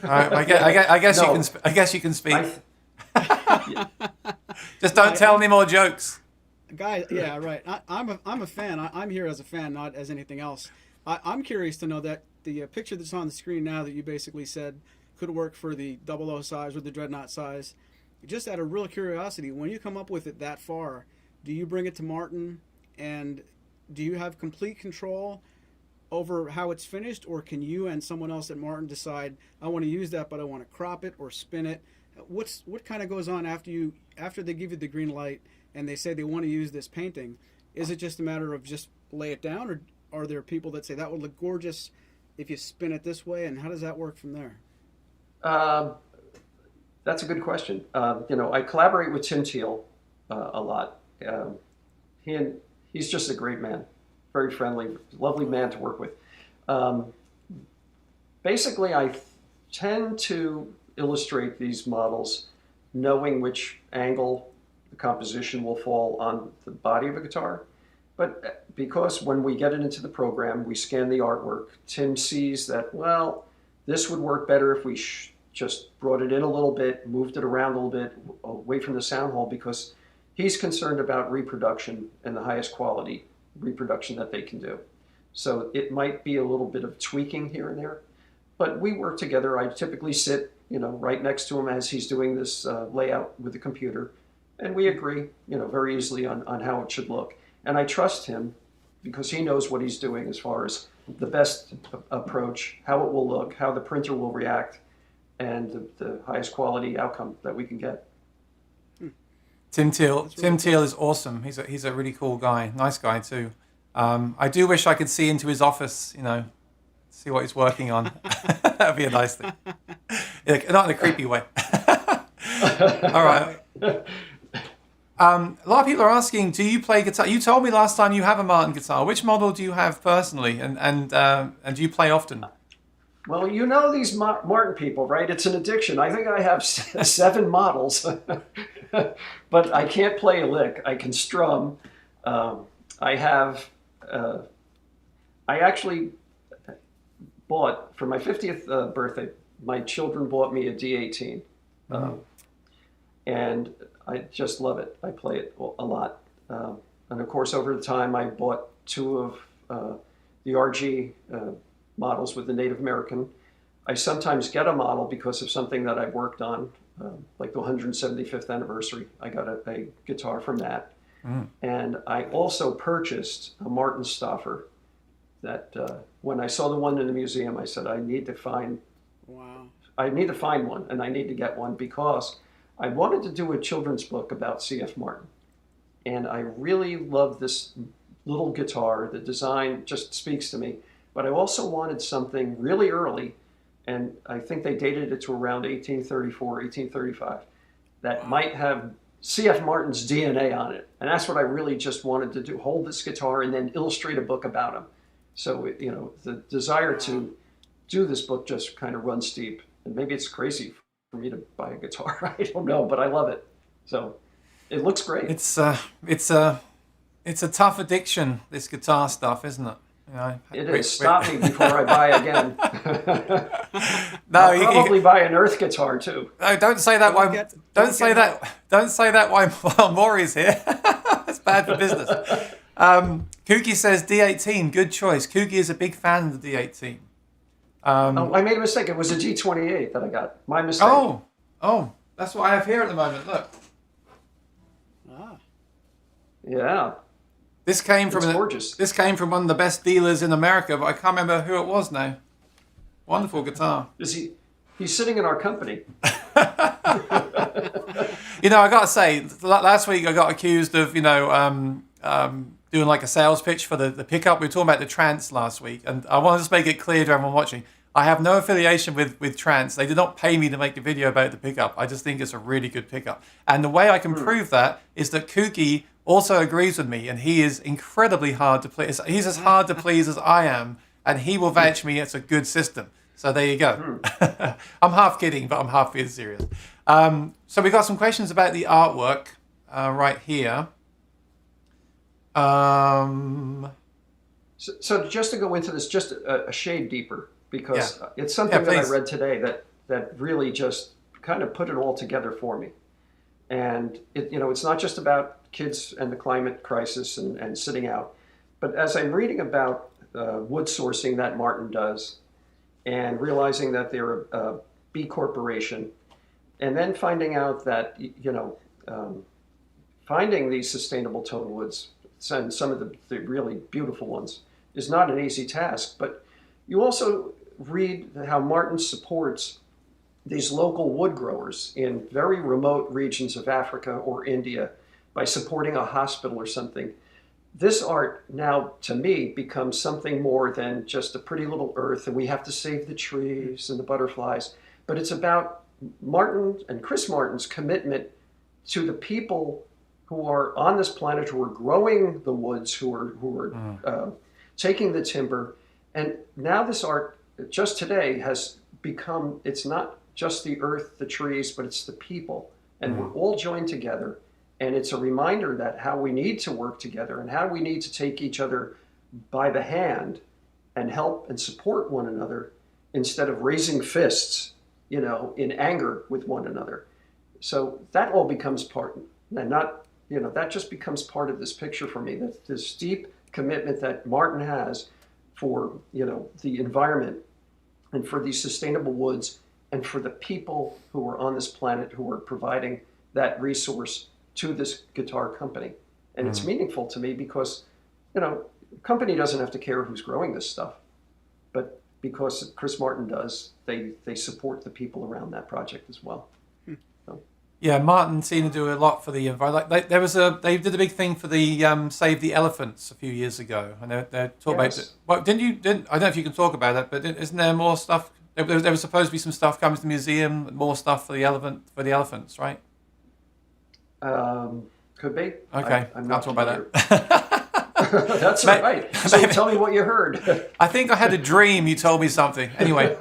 [SPEAKER 1] I guess
[SPEAKER 3] No.
[SPEAKER 1] I guess you can speak. Just don't tell any more jokes.
[SPEAKER 2] Guys, yeah, right. I'm a fan. I'm here as a fan, not as anything else. I'm curious to know that the picture that's on the screen now that you basically said could work for the 00 size or the Dreadnought size. Just out of real curiosity, when you come up with it that far, do you bring it to Martin, and do you have complete control over how it's finished, or can you and someone else at Martin decide, I want to use that, but I want to crop it or spin it? What kind of goes on after they give you the green light and they say they want to use this painting? Is it just a matter of just lay it down, or are there people that say that would look gorgeous if you spin it this way, and how does that work from there?
[SPEAKER 3] That's a good question. I collaborate with Tim Teal a lot. He's just a great man, very friendly, lovely man to work with. Basically, I tend to illustrate these models knowing which angle the composition will fall on the body of a guitar. But because when we get it into the program, we scan the artwork, Tim sees that, well, this would work better if we just brought it in a little bit, moved it around a little bit, away from the sound hole, because he's concerned about reproduction and the highest quality reproduction that they can do. So it might be a little bit of tweaking here and there, but we work together. I typically sit, right next to him as he's doing this layout with the computer, and we agree, very easily on how it should look. And I trust him because he knows what he's doing as far as the best approach, how it will look, how the printer will react, and the highest quality outcome that we can get.
[SPEAKER 1] Tim Teal is awesome. He's a really cool guy, nice guy too. I do wish I could see into his office, see what he's working on. That'd be a nice thing. Not in a creepy way. All right. A lot of people are asking, do you play guitar? You told me last time you have a Martin guitar. Which model do you have personally, and do you play often?
[SPEAKER 3] Well, these Martin people, right? It's an addiction. I think I have 7 models, but I can't play a lick. I can strum. I actually bought, for my 50th birthday, my children bought me a D18. And I just love it. I play it a lot. And of course, over the time, I bought 2 of the RG models with the Native American. I sometimes get a model because of something that I've worked on, like the 175th anniversary. I got a guitar from that. And I also purchased a Martin Stauffer that when I saw the one in the museum, I said, I need to find one, and I need to get one because I wanted to do a children's book about C.F. Martin. And I really love this little guitar. The design just speaks to me. But I also wanted something really early, and I think they dated it to around 1834, 1835, that might have C.F. Martin's DNA on it. And that's what I really just wanted to do, hold this guitar and then illustrate a book about him. So, the desire to do this book just kind of runs deep. And maybe it's crazy for me to buy a guitar. I don't know, but I love it. So it looks great.
[SPEAKER 1] It's a tough addiction, this guitar stuff, isn't it?
[SPEAKER 3] It is. Stop me before I buy again.
[SPEAKER 1] No,
[SPEAKER 3] I'll probably buy an Earth guitar too.
[SPEAKER 1] No, don't say that. Don't say that while Maury's here. That's bad for business. Kooky says D18, good choice. Kooky is a big fan of the D18.
[SPEAKER 3] I made a mistake. It was a G28 that I got. My mistake.
[SPEAKER 1] Oh, that's what I have here at the moment. Look.
[SPEAKER 3] Yeah.
[SPEAKER 1] This came from
[SPEAKER 3] gorgeous.
[SPEAKER 1] This came from one of the best dealers in America, but I can't remember who it was now. Wonderful guitar.
[SPEAKER 3] He's sitting in our company.
[SPEAKER 1] I gotta say, last week I got accused of, doing like a sales pitch for the pickup. We were talking about the Trance last week, and I want to just make it clear to everyone watching, I have no affiliation with Trance. They did not pay me to make a video about the pickup. I just think it's a really good pickup. And the way I can prove that is that Kooky also agrees with me, and he is incredibly hard to please. He's as hard to please as I am, and he will vouch for me it's a good system. So there you go. I'm half kidding, but I'm half being serious. So we got some questions about the artwork right here.
[SPEAKER 3] So just to go into this just a shade deeper, because it's something that
[SPEAKER 1] please.
[SPEAKER 3] I read today that really just kind of put it all together for me. And it's not just about kids and the climate crisis and sitting out, but as I'm reading about wood sourcing that Martin does, and realizing that they're a B corporation, and then finding out that finding these sustainable tone woods and some of the really beautiful ones is not an easy task. But you also read how Martin supports these local wood growers in very remote regions of Africa or India by supporting a hospital or something. This art now, to me, becomes something more than just a pretty little earth and we have to save the trees and the butterflies, but it's about Martin and Chris Martin's commitment to the people who are on this planet, who are growing the woods, who are taking the timber. And now this art, just today, has become, it's not just the earth, the trees, but it's the people. And we're all joined together. And it's a reminder that how we need to work together and how we need to take each other by the hand and help and support one another instead of raising fists, in anger with one another. So that all becomes part, and not, that just becomes part of this picture for me, that this deep commitment that Martin has for, the environment and for these sustainable woods and for the people who are on this planet who are providing that resource to this guitar company. And it's meaningful to me because, a company doesn't have to care who's growing this stuff, but because Chris Martin does, they support the people around that project as well. So.
[SPEAKER 1] Yeah, Martin seemed to do a lot for the environment. They did a big thing for the Save the Elephants a few years ago, and they're talking about it. Well, I don't know if you can talk about that, but isn't there more stuff? There was supposed to be some stuff coming to the museum, more stuff for the elephants, right?
[SPEAKER 3] Could be.
[SPEAKER 1] Okay,
[SPEAKER 3] I'm
[SPEAKER 1] not
[SPEAKER 3] not
[SPEAKER 1] talk about that.
[SPEAKER 3] That's right. So tell me what you heard.
[SPEAKER 1] I think I had a dream. You told me something. Anyway,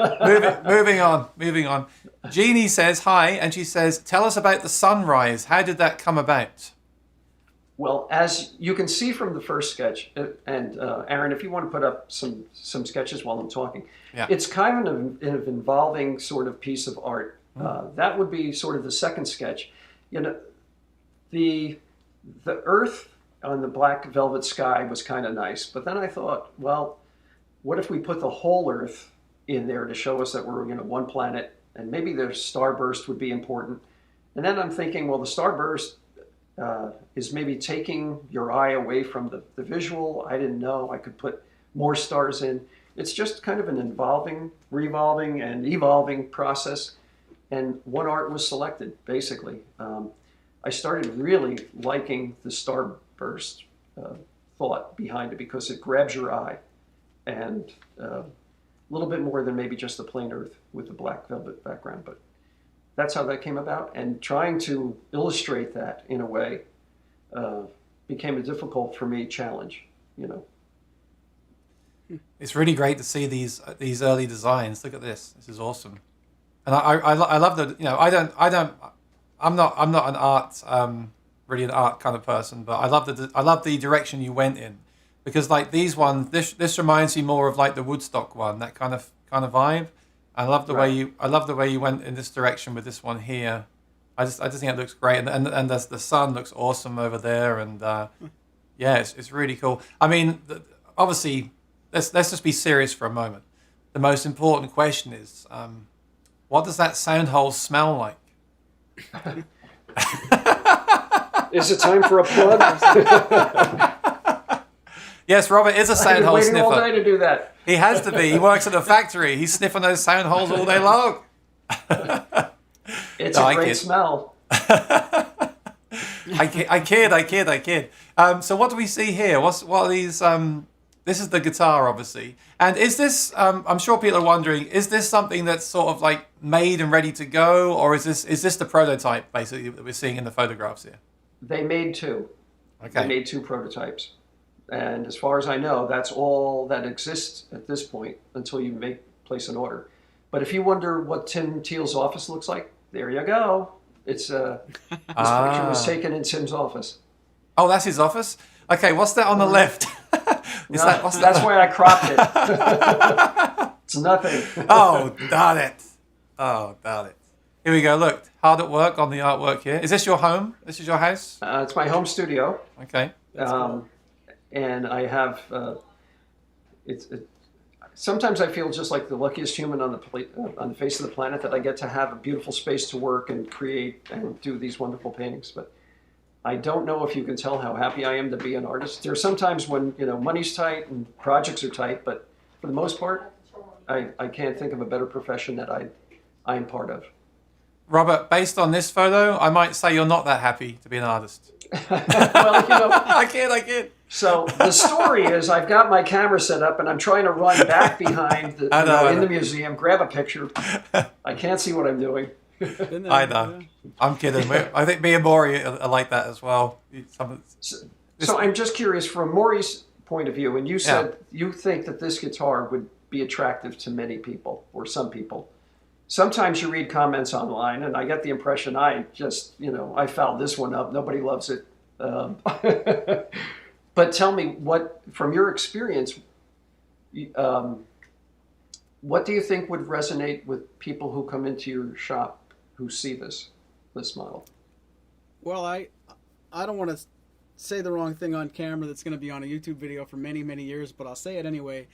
[SPEAKER 1] moving on. Jeannie says hi, and she says, "Tell us about the sunrise. How did that come about?"
[SPEAKER 3] Well, as you can see from the first sketch, and Aaron, if you want to put up some sketches while I'm talking, it's kind of an involving sort of piece of art. That would be sort of the second sketch. The earth on the black velvet sky was kind of nice, but then I thought, well, what if we put the whole earth in there to show us that we're one planet, and maybe the starburst would be important. And then I'm thinking, well, the starburst is maybe taking your eye away from the visual. I didn't know I could put more stars in. It's just kind of an revolving and evolving process. And one art was selected, basically. I started really liking the starburst thought behind it because it grabs your eye, and a little bit more than maybe just the plain earth with the black velvet background. But that's how that came about. And trying to illustrate that in a way became a difficult for me challenge,
[SPEAKER 1] It's really great to see these early designs. Look at this. This is awesome. And I love the, I'm not an art really an art kind of person, but I love the direction you went in, because like these ones, this reminds me more of like the Woodstock one, that kind of vibe. I love the way you went in this direction with this one here. I just think it looks great, and the sun looks awesome over there, and it's really cool. I mean, obviously, let's just be serious for a moment. The most important question is, what does that sound hole smell like?
[SPEAKER 3] Is it time for a plug?
[SPEAKER 1] Yes, Robert is a sound hole sniffer.
[SPEAKER 3] I've been waiting all day to do that.
[SPEAKER 1] He has to be. He works at a factory. He's sniffing those sound holes all day long.
[SPEAKER 3] It's a great smell.
[SPEAKER 1] I kid. So what do we see here? What are these? This is the guitar, obviously. And is this? I'm sure people are wondering: is this something that's sort of like made and ready to go, or is this the prototype basically that we're seeing in the photographs here?
[SPEAKER 3] They made two. They
[SPEAKER 1] Okay.
[SPEAKER 3] made 2 prototypes. And as far as I know, that's all that exists at this point until you place an order. But if you wonder what Tim Thiel's office looks like, there you go. It's this picture was
[SPEAKER 1] Ah.
[SPEAKER 3] taken in Tim's office.
[SPEAKER 1] Oh, that's his office? Okay, what's that on the left? What's
[SPEAKER 3] That's
[SPEAKER 1] that?
[SPEAKER 3] why I cropped it. It's nothing.
[SPEAKER 1] Oh, darn it. Oh, darn it. Here we go. Look, hard at work on the artwork here. Is this your home? This is your house?
[SPEAKER 3] It's my home studio.
[SPEAKER 1] Okay.
[SPEAKER 3] And I have sometimes I feel just like the luckiest human on the face of the planet that I get to have a beautiful space to work and create and do these wonderful paintings. But I don't know if you can tell how happy I am to be an artist. There are some times when money's tight and projects are tight, but for the most part, I can't think of a better profession that I'm part of.
[SPEAKER 1] Robert, based on this photo, I might say you're not that happy to be an artist.
[SPEAKER 3] Well,
[SPEAKER 1] I kid.
[SPEAKER 3] So the story is I've got my camera set up and I'm trying to run back behind the museum, grab a picture. I can't see what I'm doing.
[SPEAKER 1] I know. I'm kidding. I think me and Maury are like that as well.
[SPEAKER 3] So I'm just curious from Maury's point of view, and you said you think that this guitar would be attractive to many people or some people. Sometimes you read comments online and I get the impression I fouled this one up. Nobody loves it. But tell me, from your experience, what do you think would resonate with people who come into your shop who see this model?
[SPEAKER 2] Well, I don't want to say the wrong thing on camera that's going to be on a YouTube video for many, many years, but I'll say it anyway.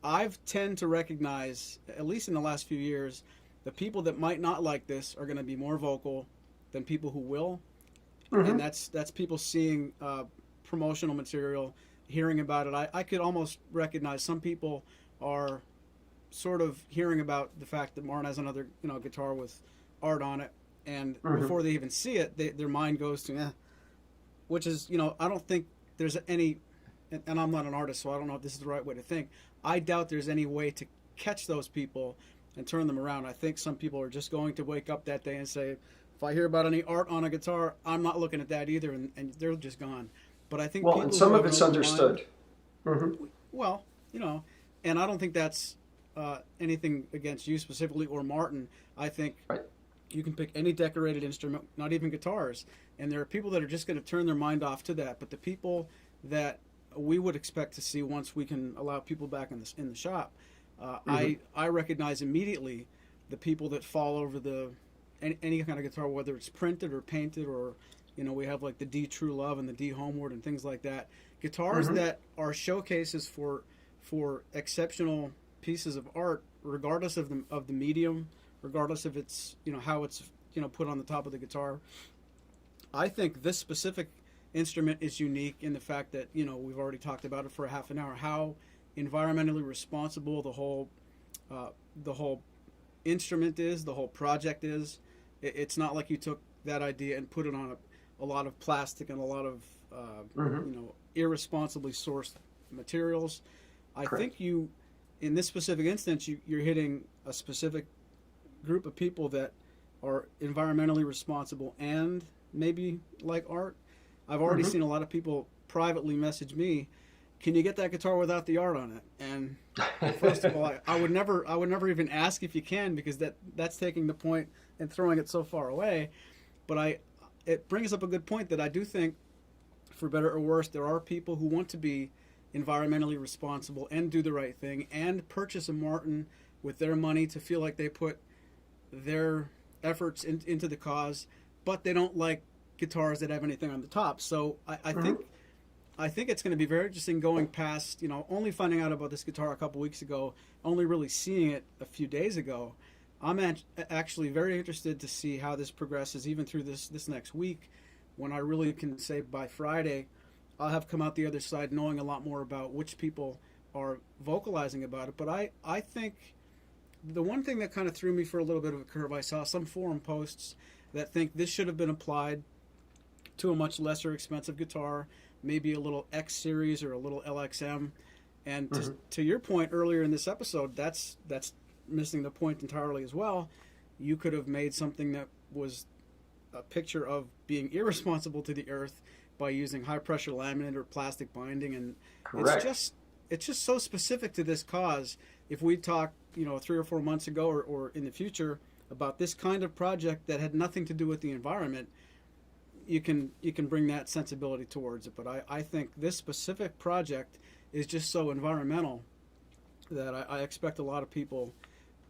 [SPEAKER 2] I've tend to recognize, at least in the last few years, the people that might not like this are going to be more vocal than people who will. Mm-hmm. And that's people seeing promotional material, hearing about it. I could almost recognize some people are sort of hearing about the fact that Martin has another guitar with art on it, and before they even see it, their mind goes to which is, I don't think there's any, and I'm not an artist, so I don't know if this is the right way to think. I doubt there's any way to catch those people and turn them around. I think some people are just going to wake up that day and say, if I hear about any art on a guitar, I'm not looking at that either, and they're just gone. But I think
[SPEAKER 3] and some of it's understood.
[SPEAKER 2] Well, and I don't think that's anything against you specifically or Martin. I think you can pick any decorated instrument, not even guitars, and there are people that are just going to turn their mind off to that. But the people that we would expect to see once we can allow people back in the shop, I recognize immediately the people that fall over any kind of guitar, whether it's printed or painted, or we have like the D True Love and the D Homeward and things like that. Guitars that are showcases for exceptional pieces of art, regardless of the medium, regardless of its how it's put on the top of the guitar. I think this specific instrument is unique in the fact that we've already talked about it for a half an hour, how environmentally responsible the whole instrument is, the whole project is. It's not like you took that idea and put it on a lot of plastic and a lot of irresponsibly sourced materials. I think in this specific instance, you're hitting a specific group of people that are environmentally responsible and maybe like art. I've already seen a lot of people privately message me, "Can you get that guitar without the art on it?" And first of all, I would never even ask if you can, because that's taking the point and throwing it so far away. But it brings up a good point that I do think, for better or worse, there are people who want to be environmentally responsible and do the right thing and purchase a Martin with their money to feel like they put their efforts into the cause, but they don't like guitars that have anything on the top. So I think it's going to be very interesting going past, only finding out about this guitar a couple weeks ago, only really seeing it a few days ago. I'm actually very interested to see how this progresses even through this next week, when I really can say by Friday I'll have come out the other side knowing a lot more about which people are vocalizing about it. But I think the one thing that kind of threw me for a little bit of a curve, I saw some forum posts that think this should have been applied to a much lesser expensive guitar, maybe a little X series or a little LXM. And to your point earlier in this episode, that's missing the point entirely as well. You could have made something that was a picture of being irresponsible to the earth by using high pressure laminate or plastic binding, and
[SPEAKER 3] Correct.
[SPEAKER 2] it's just so specific to this cause. If we talked, 3 or 4 months ago or in the future about this kind of project that had nothing to do with the environment, you can bring that sensibility towards it. But I think this specific project is just so environmental that I expect a lot of people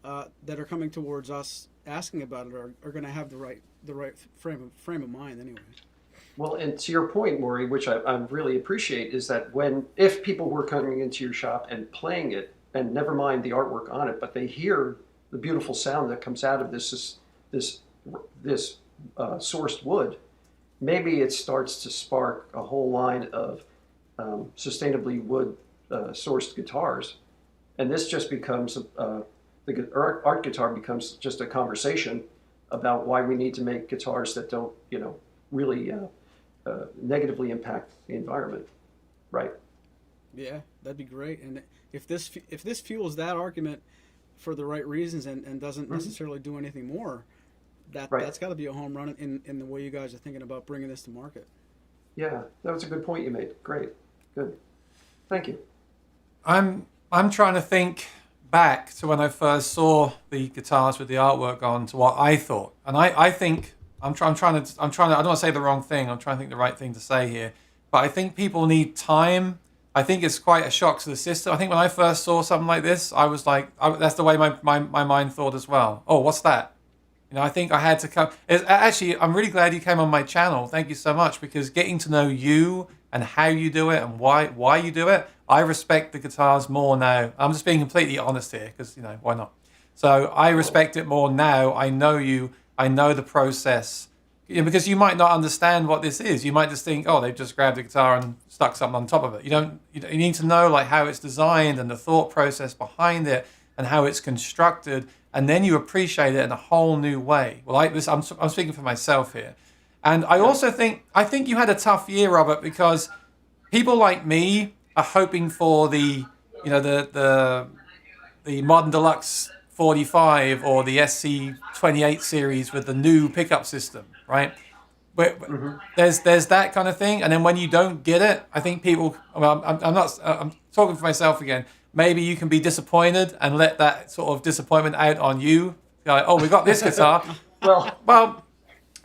[SPEAKER 2] that are coming towards us asking about it are going to have the right frame of mind anyway.
[SPEAKER 3] Well, and to your point, Maury, which I really appreciate, is that if people were coming into your shop and playing it, and never mind the artwork on it, but they hear the beautiful sound that comes out of this sourced wood, maybe it starts to spark a whole line of sustainably wood sourced guitars, and this just becomes the art guitar becomes just a conversation about why we need to make guitars that don't, really negatively impact the environment, right?
[SPEAKER 2] Yeah, that'd be great. And if this fuels that argument for the right reasons and doesn't necessarily do anything more, that's got to be a home run in the way you guys are thinking about bringing this to market.
[SPEAKER 3] Yeah, that was a good point you made. Great, good, thank you.
[SPEAKER 1] I'm trying to think back to when I first saw the guitars with the artwork on, to what I thought, and I think I'm trying to. I don't want to say the wrong thing. I'm trying to think the right thing to say here, but I think people need time. I think it's quite a shock to the system. I think when I first saw something like this, I was like, that's the way my mind thought as well. Oh, what's that? I think I had to come. Actually, I'm really glad you came on my channel. Thank you so much, because getting to know you and how you do it and why you do it, I respect the guitars more now. I'm just being completely honest here, because, why not? So I respect it more now. I know you. I know the process. Because you might not understand what this is. You might just think, oh, they've just grabbed a guitar and stuck something on top of it. You need to know how it's designed and the thought process behind it and how it's constructed, and then you appreciate it in a whole new way. Well, I'm speaking for myself here. And I also think you had a tough year, Robert, because people like me are hoping for the Modern Deluxe 45 or the SC28 series with the new pickup system, right? But there's that kind of thing, and then when you don't get it, I think people. Well, I'm talking for myself again. Maybe you can be disappointed and let that sort of disappointment out on you. Like, oh, we got this guitar. Well,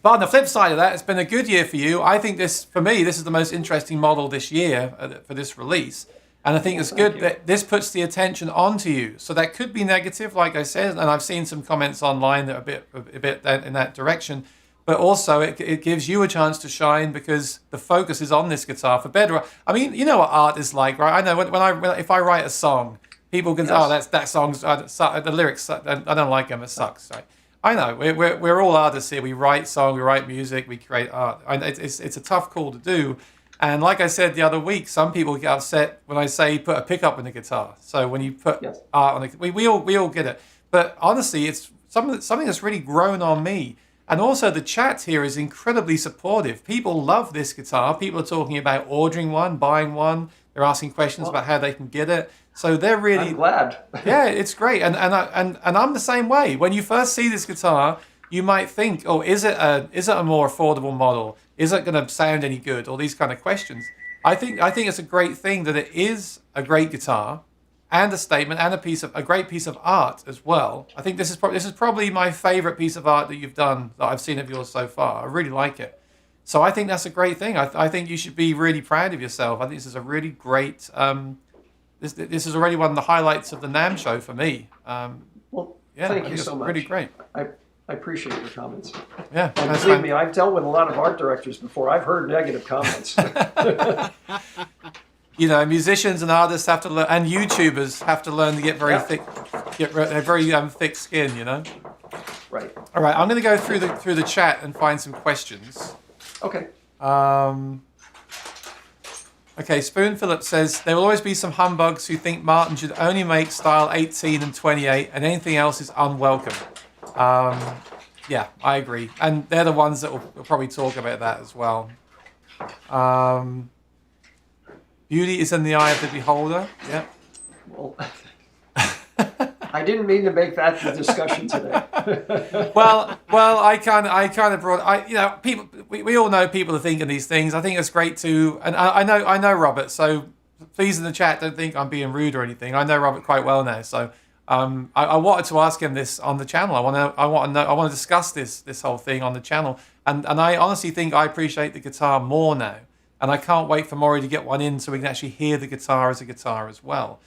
[SPEAKER 1] but on the flip side of that, it's been a good year for you. I think for me, this is the most interesting model this year for this release. And I think it's good that this puts the attention onto you. So that could be negative, like I said, and I've seen some comments online that are a bit in that direction. But also, it gives you a chance to shine because the focus is on this guitar for better. I mean, you know what art is like, right? I know if I write a song, people can say, "Oh, that song's the lyrics. I don't like them. It sucks." Right? I know we're all artists here. We write song, we write music, we create art. It's a tough call to do. And like I said the other week, some people get upset when I say put a pickup in the guitar. So when you put art on it, we all get it. But honestly, it's something that's really grown on me. And also the chat here is incredibly supportive. People love this guitar. People are talking about ordering one, buying one. They're asking questions about how they can get it. So they're really...
[SPEAKER 3] I'm glad.
[SPEAKER 1] Yeah, it's great. And I'm the same way. When you first see this guitar, you might think, oh, is it a more affordable model? Is it going to sound any good? All these kind of questions. I think it's a great thing that it is a great guitar and a statement and a great piece of art as well. I think this is probably my favorite piece of art that you've done that I've seen of yours so far. I really like it. So I think that's a great thing. I think you should be really proud of yourself. I think this is a really great. This is already one of the highlights of the NAMM show for me.
[SPEAKER 3] Thank you so much.
[SPEAKER 1] Really great.
[SPEAKER 3] I appreciate your comments.
[SPEAKER 1] Yeah,
[SPEAKER 3] and believe me, I've dealt with a lot of art directors before. I've heard negative comments.
[SPEAKER 1] Musicians and artists have to learn, and YouTubers have to learn to get very thick skin.
[SPEAKER 3] Right.
[SPEAKER 1] All right. I'm going to go through the chat and find some questions.
[SPEAKER 3] Okay.
[SPEAKER 1] Okay. Spoon Phillips says there will always be some humbugs who think Martin should only make style 18 and 28, and anything else is unwelcome. Yeah, I agree, and they're the ones that will probably talk about that as well. Beauty is in the eye of the beholder. Yeah.
[SPEAKER 3] Well, I didn't mean to make that the discussion today.
[SPEAKER 1] Well, I kind of brought, people, we all know people are thinking these things. I think it's great to, and I know Robert. So please in the chat, don't think I'm being rude or anything. I know Robert quite well now, so I wanted to ask him this on the channel. I want to discuss this whole thing on the channel, and I honestly think I appreciate the guitar more now, and I can't wait for Maury to get one in so we can actually hear the guitar as a guitar as well.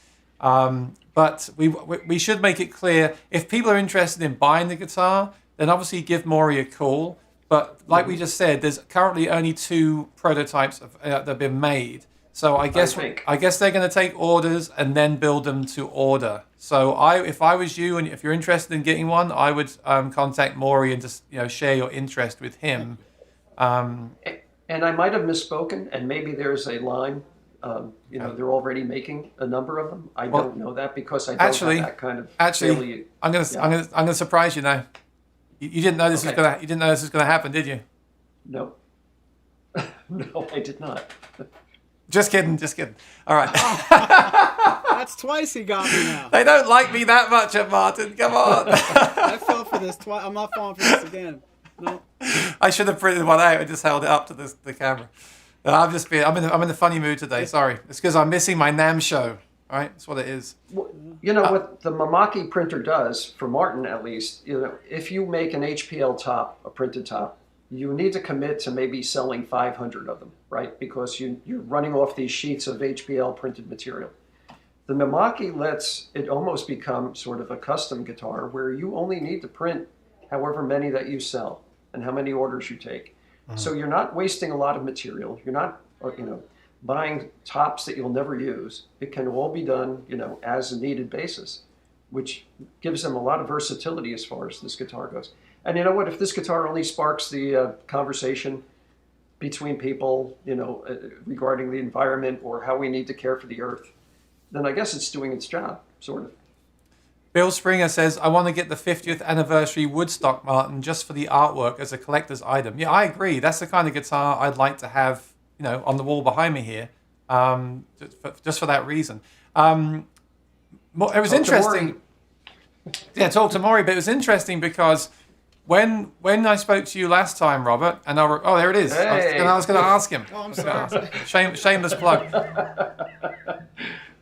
[SPEAKER 1] But we should make it clear, if people are interested in buying the guitar, then obviously give Maury a call. But like we just said, there's currently only 2 prototypes that have been made. So I guess they're going to take orders and then build them to order. So if I was you and if you're interested in getting one, I would contact Maury and just share your interest with him.
[SPEAKER 3] And I might have misspoken, and maybe there's a line. They're already making a number of them. I don't know that because I don't have that kind of.
[SPEAKER 1] Actually, I'm gonna surprise you now. You didn't know this was gonna happen, did you?
[SPEAKER 3] No. No, I did not.
[SPEAKER 1] Just kidding. All right.
[SPEAKER 2] That's twice he got me now.
[SPEAKER 1] They don't like me that much at Martin. Come on.
[SPEAKER 2] I fell for this twice. I'm not falling for this again. No.
[SPEAKER 1] I should have printed one out and just held it up to the camera. No, I'm in a funny mood today. Sorry. It's because I'm missing my NAMM show. All right, that's what it is.
[SPEAKER 3] Well, what the Mamaki printer does, for Martin at least, if you make an HPL top, a printed top, you need to commit to maybe selling 500 of them, right? Because you're running off these sheets of HPL printed material. The Mamaki lets it almost become sort of a custom guitar where you only need to print however many that you sell and how many orders you take. So you're not wasting a lot of material. You're not, buying tops that you'll never use. It can all be done, as a needed basis, which gives them a lot of versatility as far as this guitar goes. And you know what? If this guitar only sparks the conversation between people, regarding the environment or how we need to care for the earth, then I guess it's doing its job, sort of.
[SPEAKER 1] Bill Springer says, I want to get the 50th anniversary Woodstock Martin just for the artwork as a collector's item. Yeah, I agree. That's the kind of guitar I'd like to have, on the wall behind me here, just for that reason. It was interesting. Yeah, talk to Maury, but it was interesting because when I spoke to you last time, Robert, and there it is.
[SPEAKER 3] Hey.
[SPEAKER 1] I was going to ask him.
[SPEAKER 2] Oh, I'm sorry.
[SPEAKER 1] Shameless plug.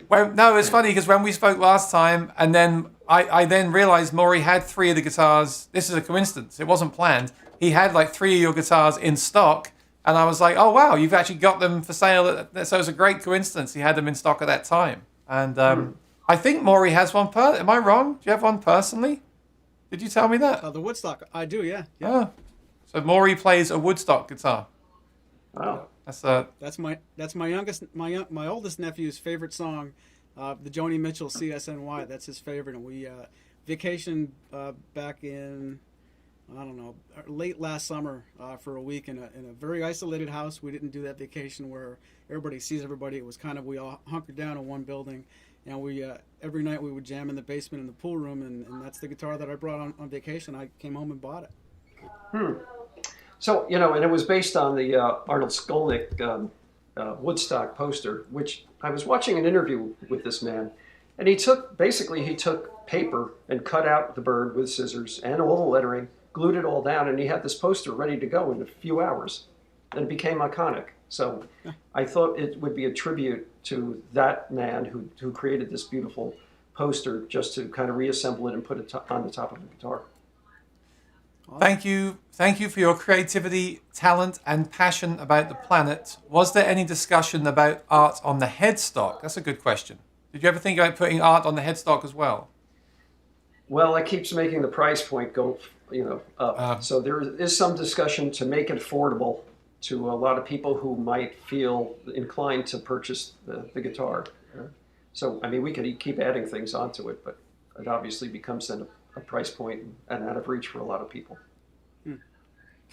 [SPEAKER 1] Well, no, it's funny because when we spoke last time, and then I then realized Maury had 3 of the guitars. This is a coincidence. It wasn't planned. He had like 3 of your guitars in stock, and I was like, oh wow, you've actually got them for sale. So it's a great coincidence. He had them in stock at that time, and I think Maury has one. Am I wrong? Do you have one personally? Did you tell me that?
[SPEAKER 2] The Woodstock, I do, yeah.
[SPEAKER 1] Oh. So Maury plays a Woodstock guitar.
[SPEAKER 3] Wow.
[SPEAKER 2] That's my oldest nephew's favorite song, the Joni Mitchell CSNY. That's his favorite, and we vacationed back in late last summer for a week in a very isolated house. We didn't do that vacation where everybody sees everybody. It was kind of, we all hunkered down in one building, and we every night we would jam in the basement in the pool room, and that's the guitar that I brought on vacation. I came home and bought it.
[SPEAKER 3] So, and it was based on the Arnold Skolnick Woodstock poster, which I was watching an interview with this man, and he took paper and cut out the bird with scissors and all the lettering, glued it all down, and he had this poster ready to go in a few hours, and it became iconic. So I thought it would be a tribute to that man who created this beautiful poster, just to kind of reassemble it and put it on the top of the guitar.
[SPEAKER 1] Thank you for your creativity, talent, and passion about the planet. Was there any discussion about art on the headstock? That's a good question. Did you ever think about putting art on the headstock as well?
[SPEAKER 3] Well, it keeps making the price point go, up. So there is some discussion to make it affordable to a lot of people who might feel inclined to purchase the guitar. So, we could keep adding things onto it, but it obviously becomes then a price point and out of reach for a lot of people.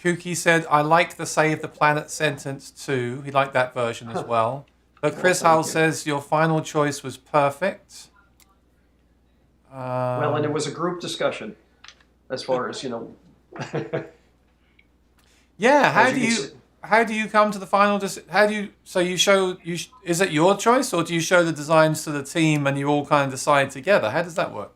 [SPEAKER 1] Kooky said, I like the Save the Planet sentence too. He liked that version as well. But Chris Hull says your final choice was perfect.
[SPEAKER 3] Well, and it was a group discussion as far as,
[SPEAKER 1] Yeah, how do you come to the final? Is it your choice, or do you show the designs to the team and you all kind of decide together? How does that work?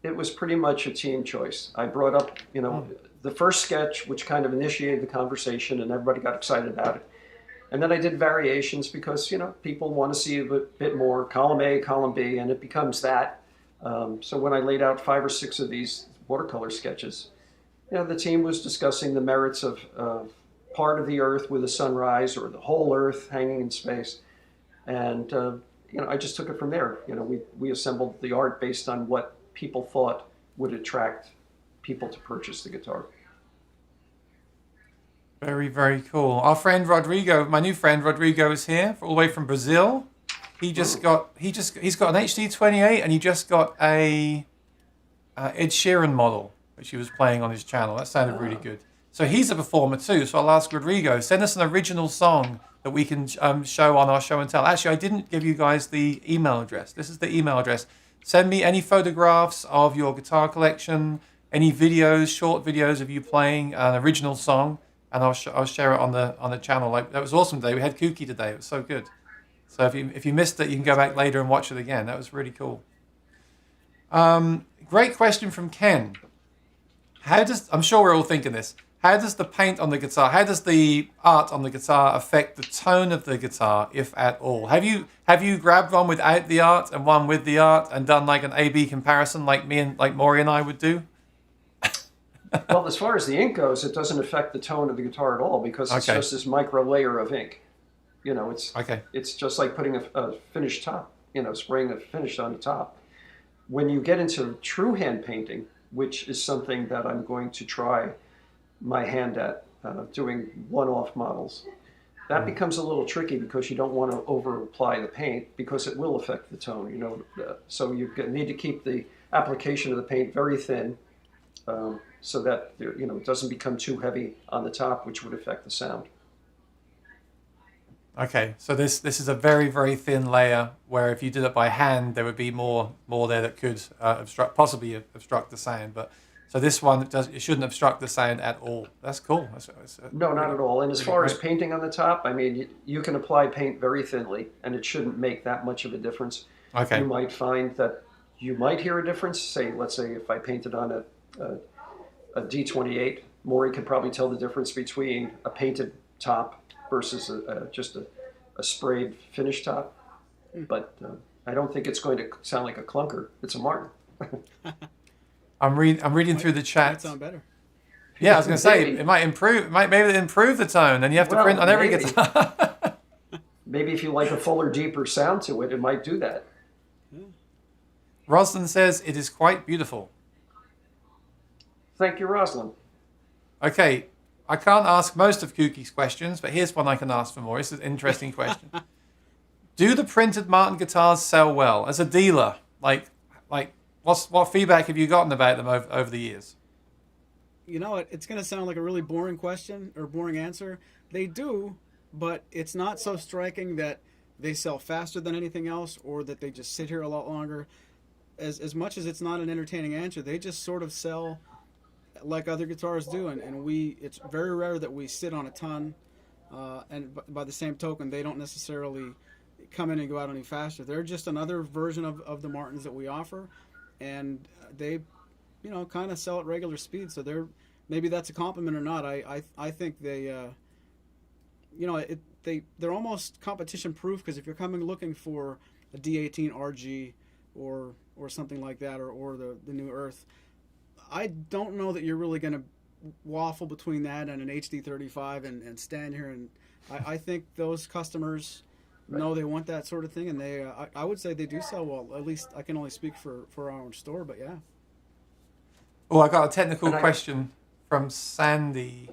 [SPEAKER 3] it was pretty much a team choice. I brought up, the first sketch, which kind of initiated the conversation, and everybody got excited about it. And then I did variations because, people want to see a bit more, column A, column B, and it becomes that. So when I laid out 5 or 6 of these watercolor sketches, the team was discussing the merits of part of the Earth with a sunrise or the whole Earth hanging in space. And, I just took it from there. We assembled the art based on what people thought would attract people to purchase the guitar.
[SPEAKER 1] Very, very cool. Our friend Rodrigo, my new friend Rodrigo, is here all the way from Brazil. He's got an HD28, and he just got a Ed Sheeran model, which he was playing on his channel. That sounded really good. So he's a performer too. So I'll ask Rodrigo, send us an original song that we can show on our show and tell. Actually, I didn't give you guys the email address. This is the email address. Send me any photographs of your guitar collection, any videos, short videos of you playing an original song, and I'll share it on the channel. That was awesome today. We had Kooky today. It was so good. So if you missed it, you can go back later and watch it again. That was really cool. Great question from Ken. I'm sure we're all thinking this. How does the paint on the guitar, how does the art on the guitar affect the tone of the guitar, if at all? Have you grabbed one without the art and one with the art and done like an A/B comparison like Maury and I would do?
[SPEAKER 3] Well, as far as the ink goes, it doesn't affect the tone of the guitar at all because it's just this micro layer of ink. It's just like putting a finished top, spraying a finish on the top. When you get into true hand painting, which is something that I'm going to try my hand at, doing one-off models, that becomes a little tricky because you don't want to over-apply the paint because it will affect the tone, so you need to keep the application of the paint very thin so that it doesn't become too heavy on the top, which would affect the sound.
[SPEAKER 1] Okay, so this is a very, very thin layer where if you did it by hand, there would be more there that could possibly obstruct the sound. But so this one it shouldn't obstruct the sound at all. That's cool.
[SPEAKER 3] No, not at all. And as far as painting on the top, I mean, you can apply paint very thinly, and it shouldn't make that much of a difference.
[SPEAKER 1] Okay.
[SPEAKER 3] You might find that you might hear a difference. Let's say if I painted on a D28, Maury could probably tell the difference between a painted top versus just a sprayed finish top. But I don't think it's going to sound like a clunker. It's a Martin.
[SPEAKER 1] I'm reading through the chat.
[SPEAKER 2] Might sound better.
[SPEAKER 1] Yeah, I was going to say it might improve. Maybe improve the tone, and you have to print on every guitar.
[SPEAKER 3] Maybe if you like a fuller, deeper sound to it, it might do that.
[SPEAKER 1] Roslyn says it is quite beautiful.
[SPEAKER 3] Thank you, Roslyn.
[SPEAKER 1] Okay, I can't ask most of Kooky's questions, but here's one I can ask for more. This is an interesting question. Do the printed Martin guitars sell well? As a dealer, what feedback have you gotten about them over the years?
[SPEAKER 2] It's going to sound like a really boring question or boring answer. They do, but it's not so striking that they sell faster than anything else or that they just sit here a lot longer. As much as it's not an entertaining answer, they just sort of sell like other guitars do, and it's very rare that we sit on a ton, and by the same token, they don't necessarily come in and go out any faster. They're just another version of the Martins that we offer, and they kind of sell at regular speed, so maybe that's a compliment or not. I think they're almost competition proof, because if you're coming looking for a D18 RG or something like that, or the new Earth, I don't know that you're really going to waffle between that and an HD35 and stand here. And I think those customers know they want that sort of thing, and I would say they do sell well. At least I can only speak for our own store, but yeah.
[SPEAKER 1] Oh, I got a technical question from Sandy.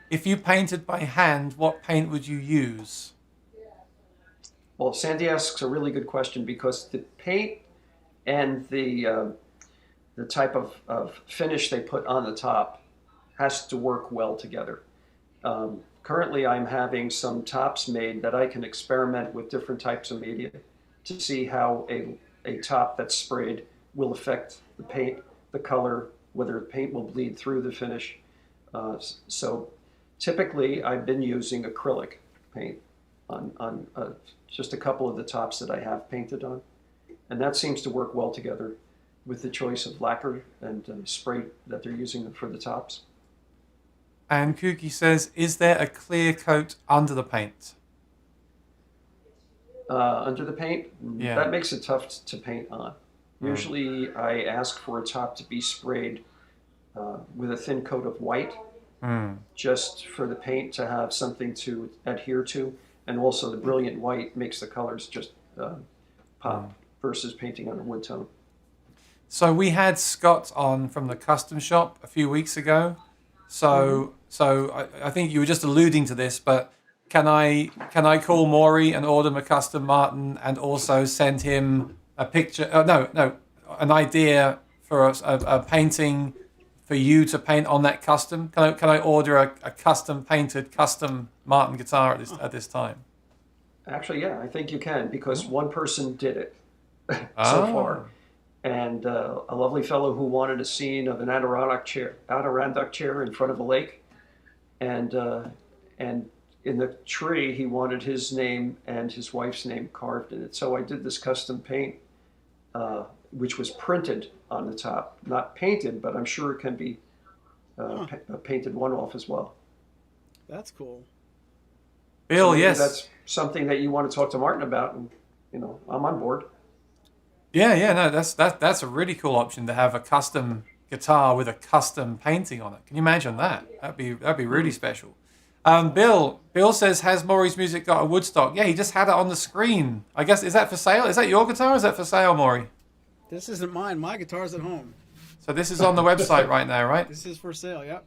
[SPEAKER 1] If you painted by hand, what paint would you use?
[SPEAKER 3] Well, Sandy asks a really good question, because the paint and the type of finish they put on the top has to work well together. Currently, I'm having some tops made that I can experiment with different types of media to see how a top that's sprayed will affect the paint, the color, whether the paint will bleed through the finish. So typically, I've been using acrylic paint on just a couple of the tops that I have painted on, and that seems to work well together. with the choice of lacquer and spray that they're using for the tops.
[SPEAKER 1] And Kooky says, is there a clear coat under the paint?
[SPEAKER 3] Under the paint,
[SPEAKER 1] Yeah.
[SPEAKER 3] that makes it tough to paint on. Usually I ask for a top to be sprayed with a thin coat of white, just for the paint to have something to adhere to. And also the brilliant white makes the colors just pop versus painting on a wood tone.
[SPEAKER 1] So we had Scott on from the custom shop a few weeks ago. So I think you were just alluding to this, but can I call Maury and order him a custom Martin and also send him a picture? An idea for a painting for you to paint on that custom. Can I order a custom painted custom Martin guitar at this time?
[SPEAKER 3] Actually, yeah, I think you can, because one person did it so far. And a lovely fellow who wanted a scene of an Adirondack chair in front of a lake, and in the tree he wanted his name and his wife's name carved in it. So I did this custom paint, which was printed on the top, not painted, but I'm sure it can be a painted one-off as well.
[SPEAKER 2] That's cool.
[SPEAKER 1] Bill,
[SPEAKER 3] so
[SPEAKER 1] yes,
[SPEAKER 3] that's something that you want to talk to Martin about, and I'm on board.
[SPEAKER 1] Yeah, no, that's a really cool option to have a custom guitar with a custom painting on it. Can you imagine that? That'd be really special. Bill says, has Maury's Music got a Woodstock? Yeah, he just had it on the screen. I guess, is that for sale? Is that your guitar or is that for sale, Maury?
[SPEAKER 2] This isn't mine. My guitar's at home.
[SPEAKER 1] So this is on the website right now, right?
[SPEAKER 2] This is for sale, yep.